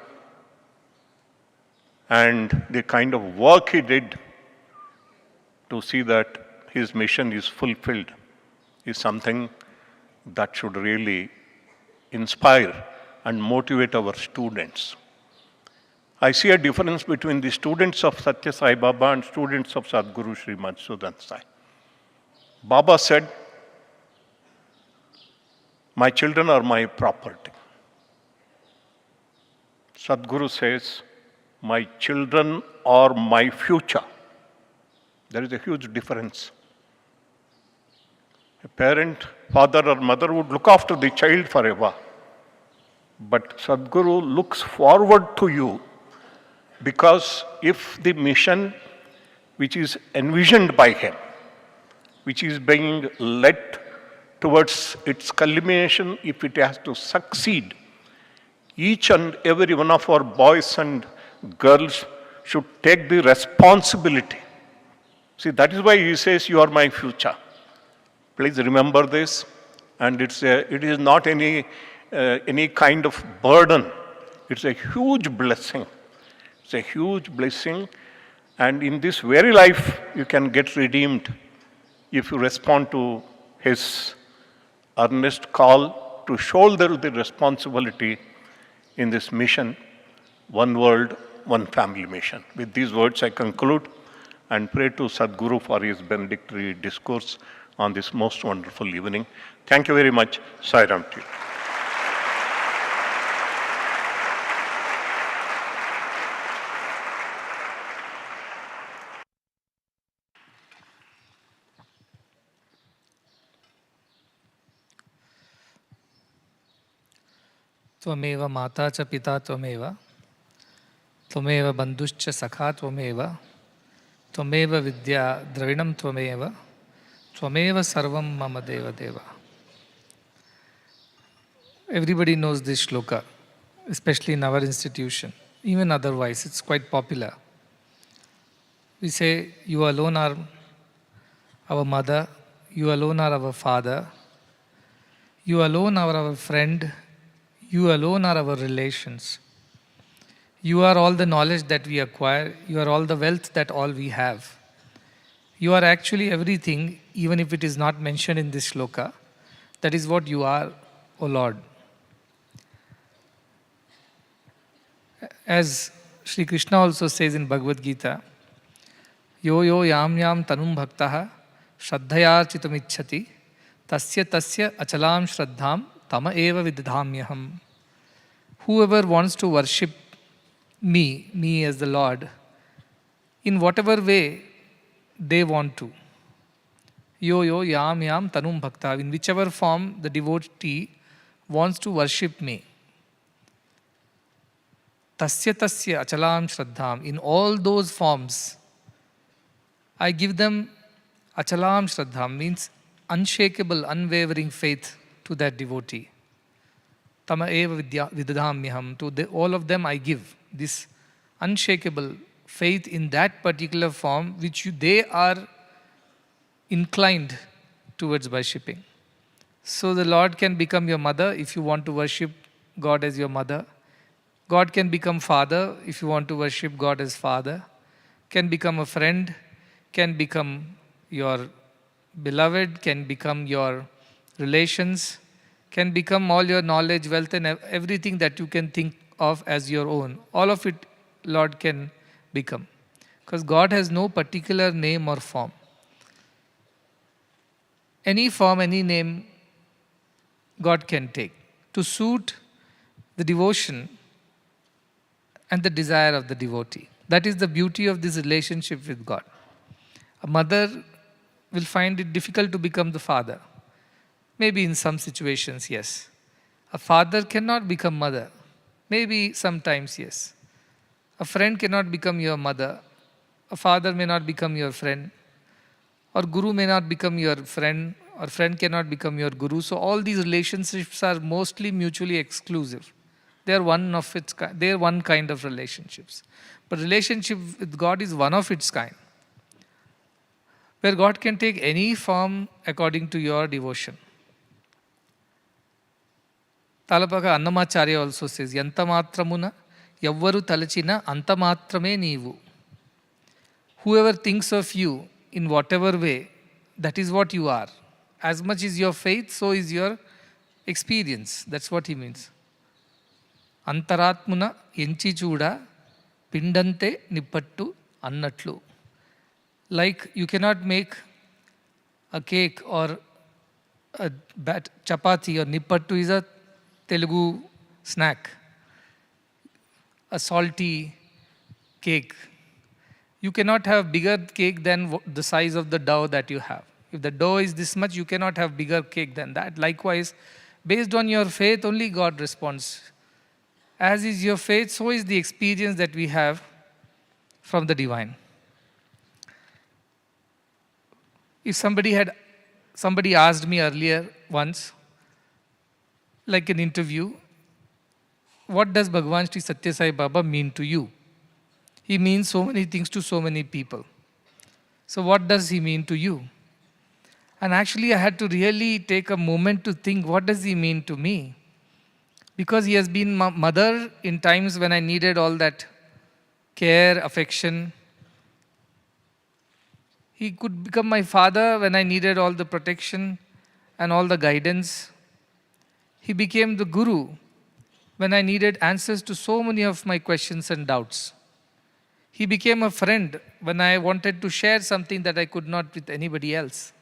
and the kind of work he did to see that his mission is fulfilled is something that should really inspire and motivate our students. I see a difference between the students of Sathya Sai Baba and students of Sadhguru Sri Madhusudan Sai. Baba said, "My children are my property." Sadhguru says, "My children are my future." There is a huge difference. A parent, father or mother would look after the child forever. But Sadhguru looks forward to you, because if the mission which is envisioned by him, which is being led towards its culmination, if it has to succeed, each and every one of our boys and girls should take the responsibility. See, that is why he says, "You are my future." Please remember this. And it is not any kind of burden. It's a huge blessing. It's a huge blessing. And in this very life, you can get redeemed if you respond to his earnest call to shoulder the responsibility in this mission, one world, one family mission. With these words, I conclude and pray to Sadhguru for his benedictory discourse on this most wonderful evening. Thank you very much. Sai Ram to you. त्वमेव माता च पिता त्वमेव, त्वमेव बन्धुश्च सखा त्वमेव, त्वमेव विद्या द्रविणं त्वमेव, त्वमेव सर्वं मम देव देव. Everybody knows this shloka, especially in our institution. Even otherwise, it's quite popular. We say, "You alone are our mother, you alone are our father, you alone are our friend, you alone are our relations. You are all the knowledge that we acquire, you are all the wealth that all we have. You are actually everything, even if it is not mentioned in this shloka. That is what you are, O Lord." As Sri Krishna also says in Bhagavad Gita, "Yo yo yam yam tanum bhaktaha shraddhaya chitamicchati tasya tasya achalam shraddham tama eva vididhamyaham." Whoever wants to worship me as the Lord, in whatever way they want to. Yo yo yam yam tanum bhakta, in whichever form the devotee wants to worship me. Tasya tasya achalam shraddham, in all those forms, I give them achalam shraddham, means unshakable, unwavering faith to that devotee. Tama eva vidadhamyaham, to all of them I give this unshakable faith in that particular form which they are inclined towards worshipping. So the Lord can become your mother if you want to worship God as your mother. God can become father if you want to worship God as father. Can become a friend, can become your beloved, can become your relations, can become all your knowledge, wealth, and everything that you can think of as your own. All of it, Lord can become. Because God has no particular name or form. Any form, any name, God can take to suit the devotion and the desire of the devotee. That is the beauty of this relationship with God. A mother will find it difficult to become the father. Maybe in some situations, yes. A father cannot become mother. Maybe sometimes, yes. A friend cannot become your mother. A father may not become your friend. Or guru may not become your friend. Or friend cannot become your guru. So all these relationships are mostly mutually exclusive. They are they are one kind of relationships. But relationship with God is one of its kind, where God can take any form according to your devotion. Talapaka Annamacharya also says, Yanta matramuna yavvaru talachina anta matrame neevu. Whoever thinks of you in whatever way, that is what you are. As much is your faith, so is your experience. That's what he means. Antaratmuna enchi chuda pindante nippattu annatlu. Like you cannot make a cake or a chapati, or nippattu is a Telugu snack, a salty cake. You cannot have bigger cake than the size of the dough that you have. If the dough is this much, you cannot have bigger cake than that. Likewise, based on your faith, only God responds. As is your faith, so is the experience that we have from the divine. If somebody asked me earlier once, like an interview, what does Bhagavan Sri Sathya Sai Baba mean to you? He means so many things to so many people. So what does he mean to you? And actually I had to really take a moment to think, what does he mean to me? Because he has been my mother in times when I needed all that care, affection. He could become my father when I needed all the protection and all the guidance. He became the guru when I needed answers to so many of my questions and doubts. He became a friend when I wanted to share something that I could not with anybody else.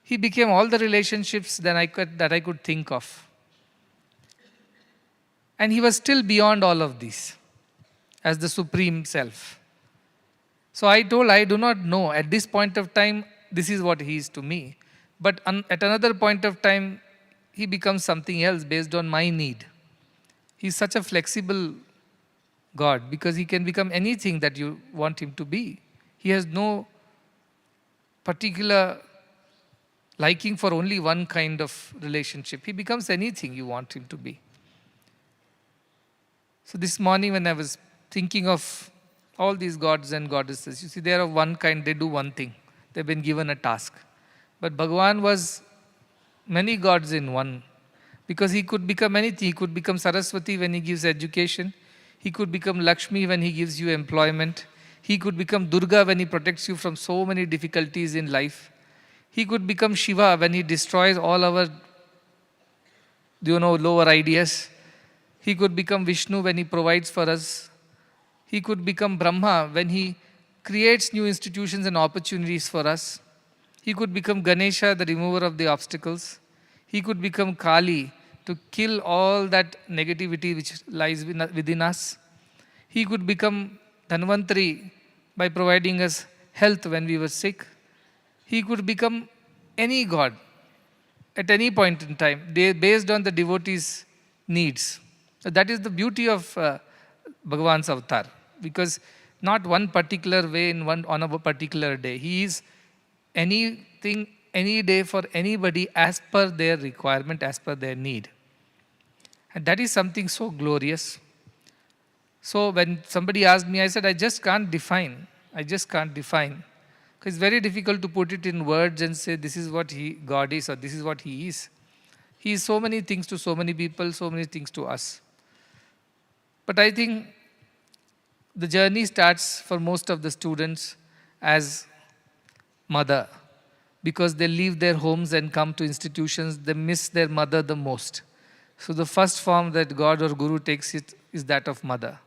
He became all the relationships that I could think of. And he was still beyond all of these as the Supreme Self. So I told, I do not know. At this point of time, this is what he is to me. But at another point of time, he becomes something else based on my need. He's such a flexible God because he can become anything that you want him to be. He has no particular liking for only one kind of relationship. He becomes anything you want him to be. So this morning when I was thinking of all these gods and goddesses, you see, they are of one kind, they do one thing. They've been given a task. But Bhagavan was many gods in one, because he could become anything. He could become Saraswati when he gives education. He could become Lakshmi when he gives you employment. He could become Durga when he protects you from so many difficulties in life. He could become Shiva when he destroys all our, lower ideas. He could become Vishnu when he provides for us. He could become Brahma when he creates new institutions and opportunities for us. He could become Ganesha, the remover of the obstacles. He could become Kali to kill all that negativity which lies within us. He could become Dhanvantari by providing us health when we were sick. He could become any god at any point in time, based on the devotee's needs. So that is the beauty of Bhagavan's avatar, because not one particular way on a particular day. He is anything, any day for anybody as per their requirement, as per their need. And that is something so glorious. So when somebody asked me, I said, I just can't define. Because it's very difficult to put it in words and say, this is what God is, or this is what he is. He is so many things to so many people, so many things to us. But I think the journey starts for most of the students as mother, because they leave their homes and come to institutions, they miss their mother the most. So the first form that God or Guru takes it is that of mother.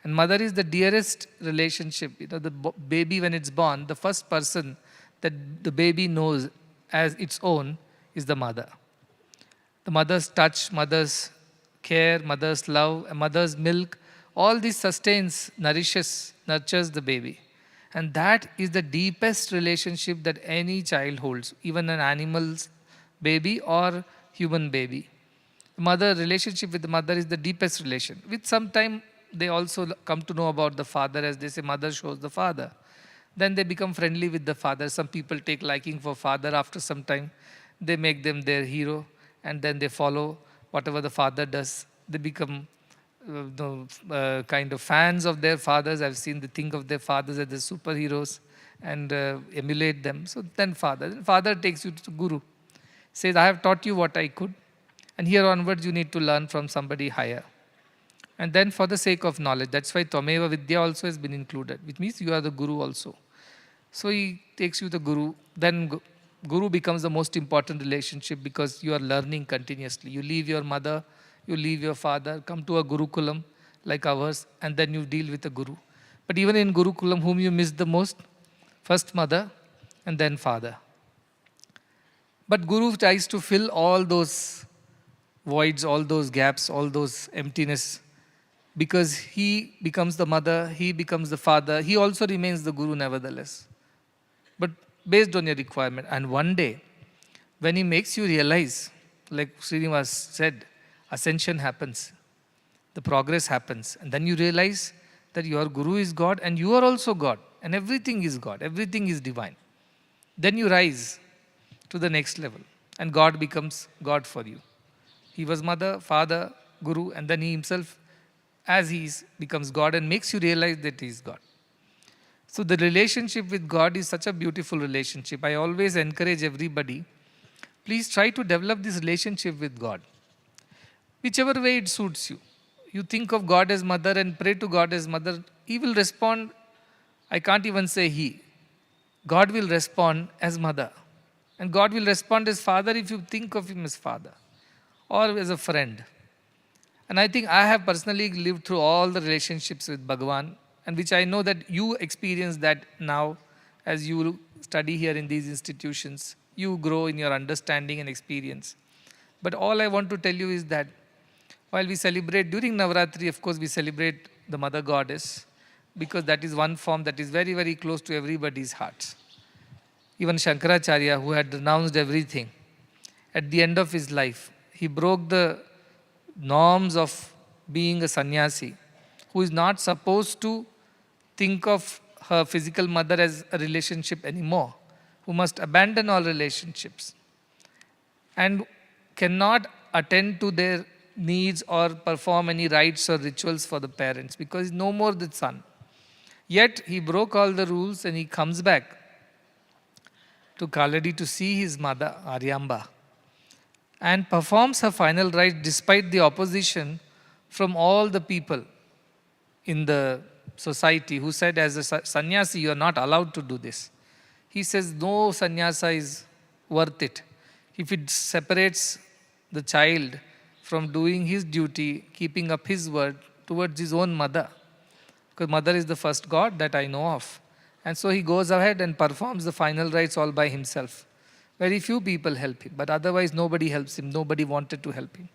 And mother is the dearest relationship. The baby when it's born, the first person that the baby knows as its own is the mother. The mother's touch, mother's care, mother's love, a mother's milk, all this sustains, nurtures the baby. And that is the deepest relationship that any child holds. Even an animal's baby or human baby. Mother, relationship with the mother is the deepest relation. With some time, they also come to know about the father, as they say, mother shows the father. Then they become friendly with the father. Some people take liking for father after some time. They make them their hero, and then they follow whatever the father does. They become kind of fans of their fathers. I've seen they think of their fathers as the superheroes and emulate them. So then father takes you to guru. Says, I have taught you what I could, and here onwards you need to learn from somebody higher. And then for the sake of knowledge, that's why Tvameva Vidya also has been included, which means you are the guru also. So he takes you the guru. Then guru becomes the most important relationship because you are learning continuously. You leave your mother, you leave your father, come to a gurukulam like ours, and then you deal with a guru. But even in gurukulam, whom you miss the most? First mother and then father. But guru tries to fill all those voids, all those gaps, all those emptiness, because he becomes the mother, he becomes the father, he also remains the guru nevertheless. But based on your requirement. And one day, when he makes you realize, like Srinivas said, ascension happens, the progress happens, and then you realize that your guru is God and you are also God, and everything is God, everything is divine. Then you rise to the next level, and God becomes God for you. He was mother, father, guru, and then he himself, as he is, becomes God and makes you realize that he is God. So the relationship with God is such a beautiful relationship. I always encourage everybody, please try to develop this relationship with God. Whichever way it suits you. You think of God as mother and pray to God as mother, he will respond. I can't even say he. God will respond as mother. And God will respond as father if you think of him as father or as a friend. And I think I have personally lived through all the relationships with Bhagavan, and which I know that you experience that now as you study here in these institutions. You grow in your understanding and experience. But all I want to tell you is that while we celebrate during Navaratri, of course, we celebrate the Mother Goddess, because that is one form that is very, very close to everybody's hearts. Even Shankaracharya, who had renounced everything, at the end of his life, he broke the norms of being a sannyasi, who is not supposed to think of her physical mother as a relationship anymore, who must abandon all relationships and cannot attend to their needs or perform any rites or rituals for the parents because he's no more the son. Yet he broke all the rules and he comes back to Kaladi to see his mother, Aryamba, and performs her final rite despite the opposition from all the people in the society who said, as a sannyasi, you are not allowed to do this. He says, no sannyasa is worth it. If it separates the child from doing his duty, keeping up his word towards his own mother, because mother is the first God that I know of. And so he goes ahead and performs the final rites all by himself. Very few people help him, but otherwise nobody helps him. Nobody wanted to help him.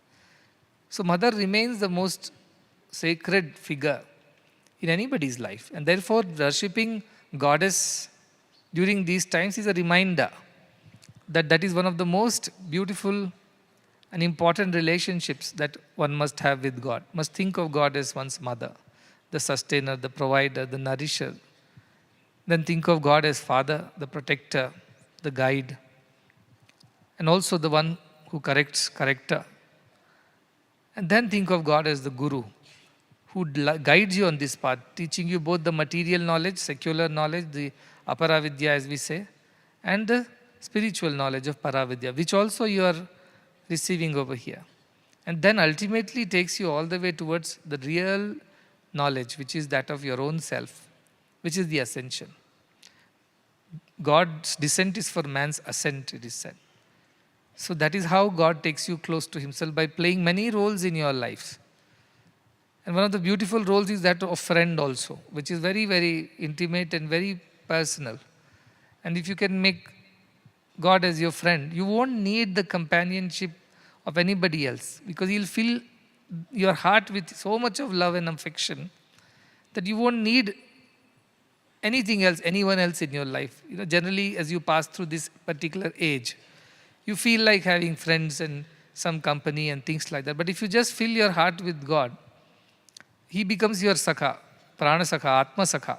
So mother remains the most sacred figure in anybody's life. And therefore, worshipping goddess during these times is a reminder that that is one of the most beautiful and important relationships that one must have with God. Must think of God as one's mother, the sustainer, the provider, the nourisher. Then think of God as father, the protector, the guide, and also the one who corrector. And then think of God as the guru, who guides you on this path, teaching you both the material knowledge, secular knowledge, the aparavidya as we say, and the spiritual knowledge of paravidya, which also you are receiving over here. And then ultimately takes you all the way towards the real knowledge, which is that of your own self, which is the ascension. God's descent is for man's ascent, it is said. So that is how God takes you close to himself, by playing many roles in your lives. And one of the beautiful roles is that of friend also, which is very, very intimate and very personal. And if you can make God as your friend, you won't need the companionship of anybody else, because he'll fill your heart with so much of love and affection that you won't need anything else, anyone else in your life. Generally, as you pass through this particular age, You feel like having friends and some company and things like that. But if you just fill your heart with God, He becomes your Sakha, Prana Sakha, Atma Sakha,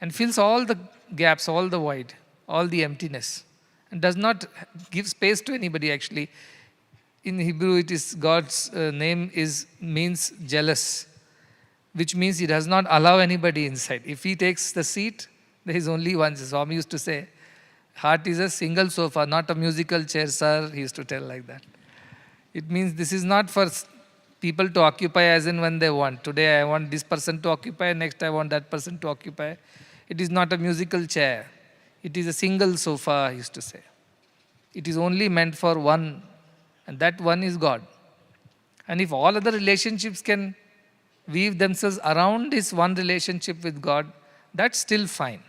and fills all the gaps, all the void, all the emptiness, and does not give space to anybody actually. In Hebrew, it is God's name means jealous, which means He does not allow anybody inside. If He takes the seat, there is only one. Swami used to say, heart is a single sofa, not a musical chair, sir. He used to tell like that. It means this is not for people to occupy as in when they want. Today I want this person to occupy, next I want that person to occupy. It is not a musical chair. It is a single sofa, he used to say. It is only meant for one, and that one is God. And if all other relationships can weave themselves around this one relationship with God, that's still fine.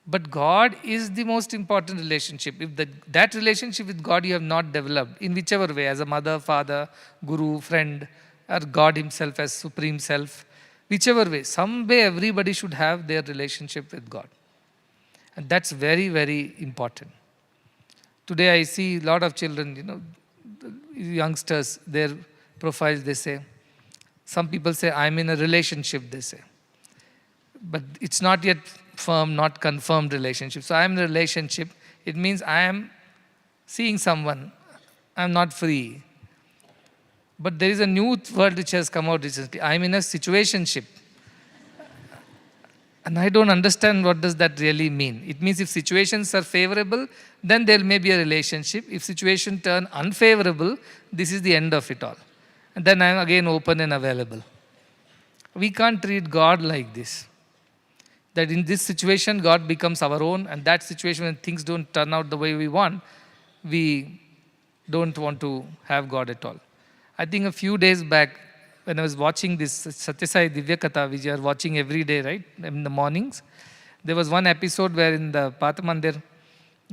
But God is the most important relationship. If that relationship with God you have not developed, in whichever way, as a mother, father, guru, friend, or God Himself as Supreme Self, whichever way, some way everybody should have their relationship with God. And that's very, very important. Today I see a lot of children, youngsters, their profiles, they say, some people say, I'm in a relationship, they say. But it's not yet firm, not confirmed relationship. So I'm in a relationship. It means I am seeing someone. I'm not free. But there is a new word which has come out recently. I'm in a situationship. And I don't understand what does that really mean. It means if situations are favorable, then there may be a relationship. If situation turn unfavorable, this is the end of it all. And then I'm again open and available. We can't treat God like this. That in this situation, God becomes our own, and that situation when things don't turn out the way we want, we don't want to have God at all. I think a few days back, when I was watching this Sathya Sai Divya Katha, which you are watching every day, right, in the mornings, there was one episode where in the Path Mandir,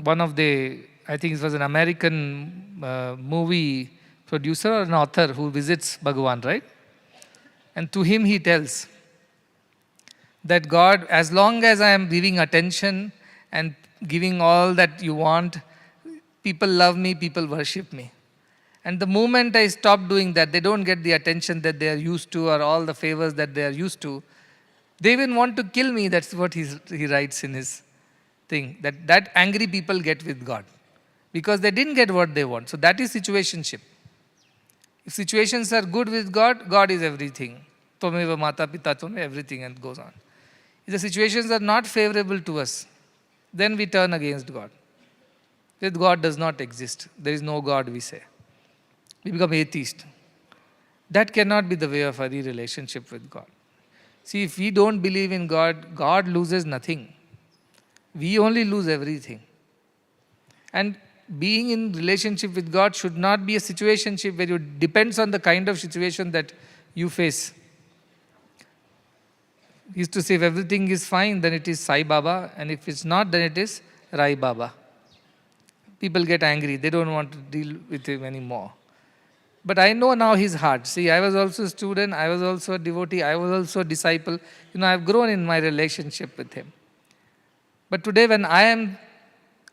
one of the, I think it was an American movie producer or an author who visits Bhagavan, right? And to him he tells that God, as long as I am giving attention and giving all that you want, people love me, people worship me. And the moment I stop doing that, they don't get the attention that they are used to or all the favors that they are used to. They even want to kill me. That's what he writes in his thing. That angry people get with God. Because they didn't get what they want. So that is situationship. If situations are good with God, God is everything. Tvameva mata pita tvame, everything, and goes on. If the situations are not favorable to us, then we turn against God. With God does not exist. There is no God, we say. We become atheist. That cannot be the way of any relationship with God. See, if we don't believe in God, God loses nothing. We only lose everything. And being in relationship with God should not be a situationship where it depends on the kind of situation that you face. He used to say, if everything is fine, then it is Sai Baba, and if it's not, then it is Rai Baba. People get angry. They don't want to deal with him anymore. But I know now his heart. See, I was also a student. I was also a devotee. I was also a disciple. I've grown in my relationship with him. But today when I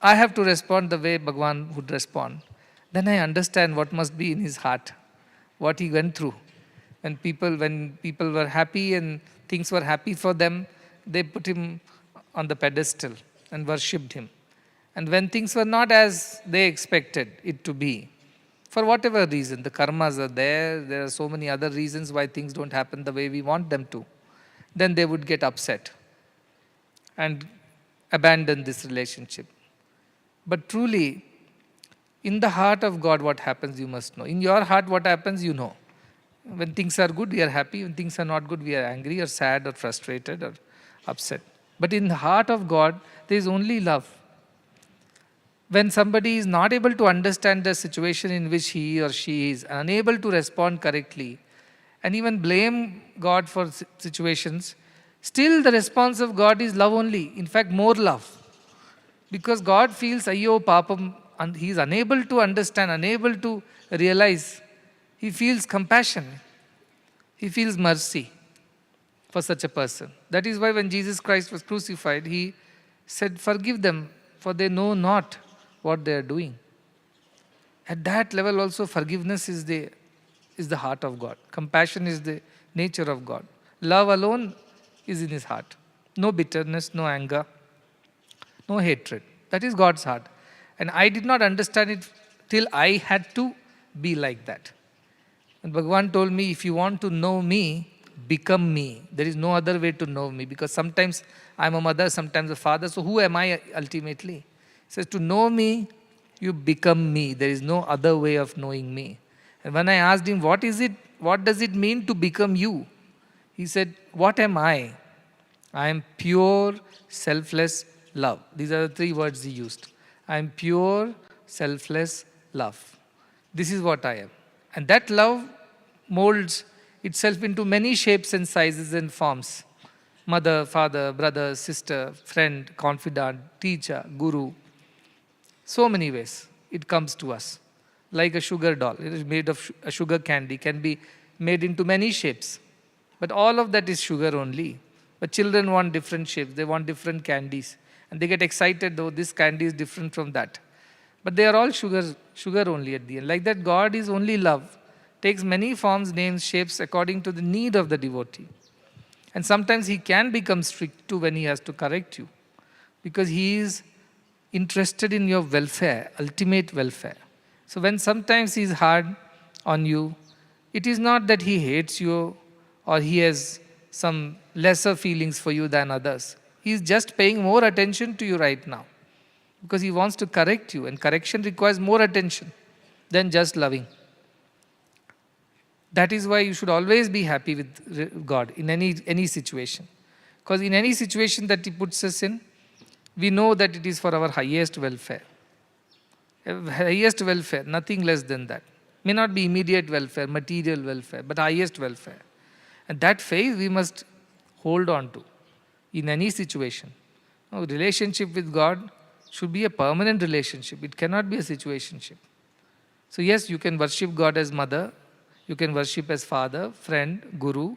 have to respond the way Bhagavan would respond, then I understand what must be in his heart, what he went through. When people were happy and things were happy for them, they put him on the pedestal and worshipped him. And when things were not as they expected it to be, for whatever reason, the karmas are there are so many other reasons why things don't happen the way we want them to, then they would get upset and abandon this relationship. But truly, in the heart of God, what happens, you must know. In your heart, what happens, you know. When things are good, we are happy. When things are not good, we are angry or sad or frustrated or upset. But in the heart of God, there is only love. When somebody is not able to understand the situation in which he or she is, unable to respond correctly, and even blame God for situations, still the response of God is love only. In fact, more love. Because God feels, ayyo papam, and he is unable to understand, unable to realize. He feels compassion. He feels mercy for such a person. That is why when Jesus Christ was crucified, he said, forgive them, for they know not what they are doing. At that level also, forgiveness is the heart of God. Compassion is the nature of God. Love alone is in his heart. No bitterness, no anger, no hatred. That is God's heart. And I did not understand it till I had to be like that. And Bhagavan told me, if you want to know me, become me. There is no other way to know me, because sometimes I'm a mother, sometimes a father. So who am I ultimately? He says, to know me, you become me. There is no other way of knowing me. And when I asked him, what is it? What does it mean to become you? He said, what am I? I am pure, selfless love. These are the three words he used. I am pure, selfless love. This is what I am. And that love molds itself into many shapes and sizes and forms. Mother, father, brother, sister, friend, confidant, teacher, guru. So many ways it comes to us. Like a sugar doll. It is made of a sugar candy, can be made into many shapes. But all of that is sugar only. But children want different shapes. They want different candies. And they get excited, though this candy is different from that. But they are all sugar only at the end. Like that, God is only love. Takes many forms, names, shapes according to the need of the devotee. And sometimes he can become strict too when he has to correct you. Because he is interested in your welfare, ultimate welfare. So when sometimes he is hard on you, it is not that he hates you or he has some lesser feelings for you than others. He is just paying more attention to you right now. Because he wants to correct you, and correction requires more attention than just loving. That is why you should always be happy with God in any situation. Because in any situation that he puts us in, we know that it is for our highest welfare. Highest welfare, nothing less than that. May not be immediate welfare, material welfare, but highest welfare. And that faith we must hold on to in any situation. Now, relationship with God should be a permanent relationship. It cannot be a situationship. So yes, you can worship God as mother, you can worship as father, friend, guru,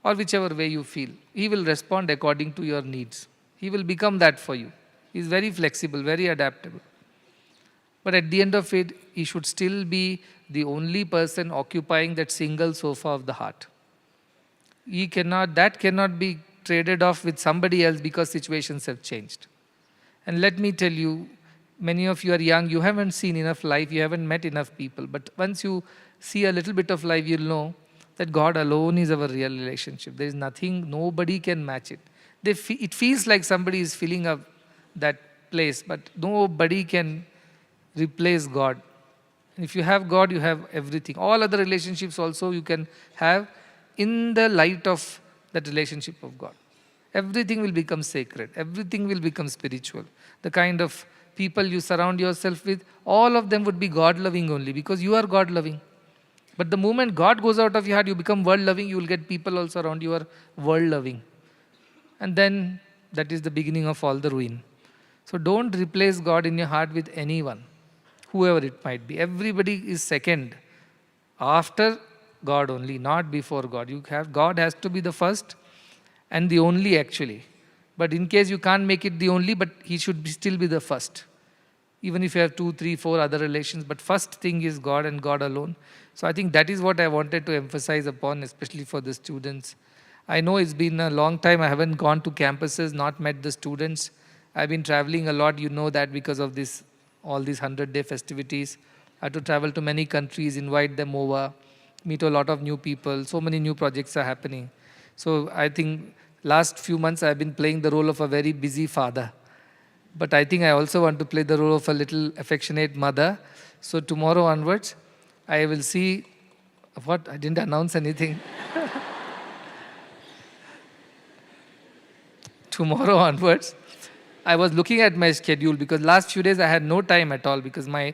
or whichever way you feel. He will respond according to your needs. He will become that for you. He is very flexible, very adaptable. But at the end of it, he should still be the only person occupying that single sofa of the heart. That cannot be traded off with somebody else because situations have changed. And let me tell you, many of you are young, you haven't seen enough life, you haven't met enough people. But once you see a little bit of life, you'll know that God alone is our real relationship. There is nothing, nobody can match it. It feels like somebody is filling up that place, but nobody can replace God. And if you have God, you have everything. All other relationships also you can have in the light of that relationship of God. Everything will become sacred. Everything will become spiritual. The kind of people you surround yourself with, all of them would be God-loving only because you are God-loving. But the moment God goes out of your heart, you become world-loving, you will get people also around you who are world-loving. And then that is the beginning of all the ruin. So don't replace God in your heart with anyone, whoever it might be. Everybody is second. After God only, not before God. God has to be the first and the only actually. But in case you can't make it the only, but he should still be the first. Even if you have 2, 3, 4 other relations, but first thing is God and God alone. So I think that is what I wanted to emphasize upon, especially for the students. I know it's been a long time, I haven't gone to campuses, not met the students. I've been traveling a lot, you know that because of all these 100-day festivities. I had to travel to many countries, invite them over, meet a lot of new people. So many new projects are happening. So I think last few months I've been playing the role of a very busy father. But I think I also want to play the role of a little affectionate mother. So tomorrow onwards, I will see what? I didn't announce anything. Tomorrow onwards, I was looking at my schedule because last few days I had no time at all because my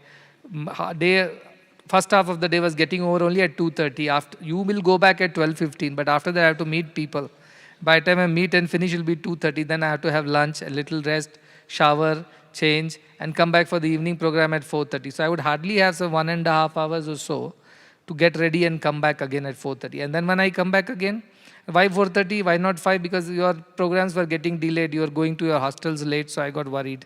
first half of the day was getting over only at 2:30. You will go back at 12:15, but after that I have to meet people. By the time I meet and finish, it will be 2:30. Then I have to have lunch, a little rest, shower, change, and come back for the evening program at 4:30. So I would hardly have some 1.5 hours or so to get ready and come back again at 4:30. And then when I come back again, why 4:30? Why not 5? Because your programs were getting delayed. You were going to your hostels late, so I got worried.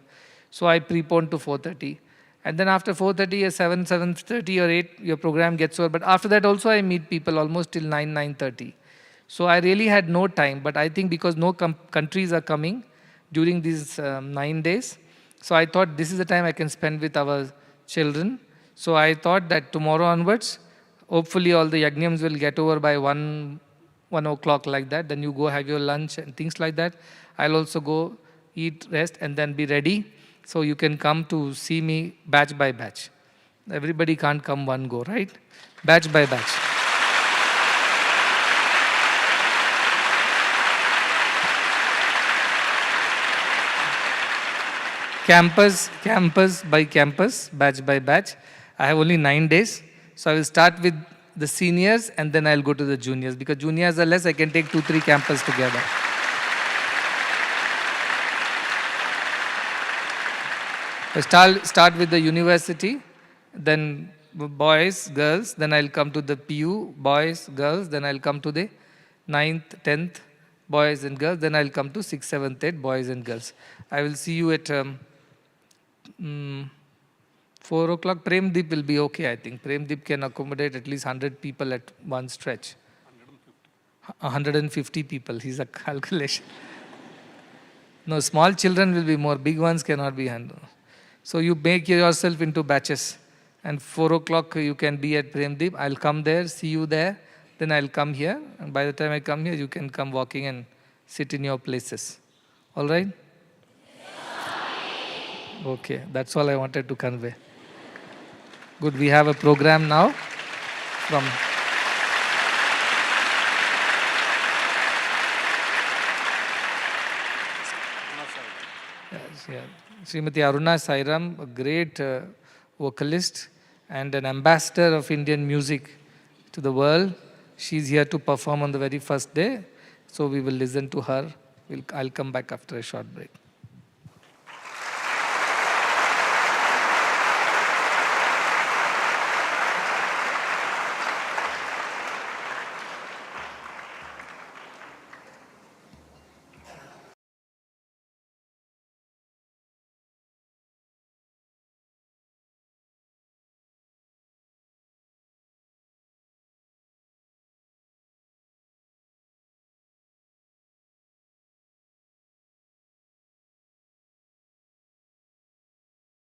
So I preponed to 4:30. And then after 4:30 or 7, 7:30 or 8, your program gets over. But after that also I meet people almost till 9, 9:30. So I really had no time. But I think because no countries are coming during these 9 days, so I thought this is the time I can spend with our children. So I thought that tomorrow onwards, hopefully all the yajnams will get over by 1 o'clock like that. Then you go have your lunch and things like that. I'll also go eat, rest, and then be ready. So you can come to see me batch by batch. Everybody can't come one go, right? Batch by batch. Campus by campus, batch by batch. I have only 9 days. So I will start with the seniors and then I'll go to the juniors. Because juniors are less, I can take 2, 3 campus together. Start with the university, then boys, girls, then I'll come to the PU, boys, girls, then I'll come to the 9th, 10th, boys and girls, then I'll come to 6th, 7th, 8th, boys and girls. I will see you at 4 o'clock. Premdeep will be okay, I think. Premdeep can accommodate at least 100 people at one stretch. 150 people, he's a calculation. No, small children will be more, big ones cannot be handled. So you make yourself into batches. And 4 o'clock you can be at Premdeep. I'll come there, see you there. Then I'll come here. And by the time I come here, you can come walking and sit in your places. All right? Okay, that's all I wanted to convey. Good, we have a program now from... Yeah. Srimati Aruna Sairam, a great vocalist and an ambassador of Indian music to the world. She's here to perform on the very first day. So we will listen to her. I'll come back after a short break.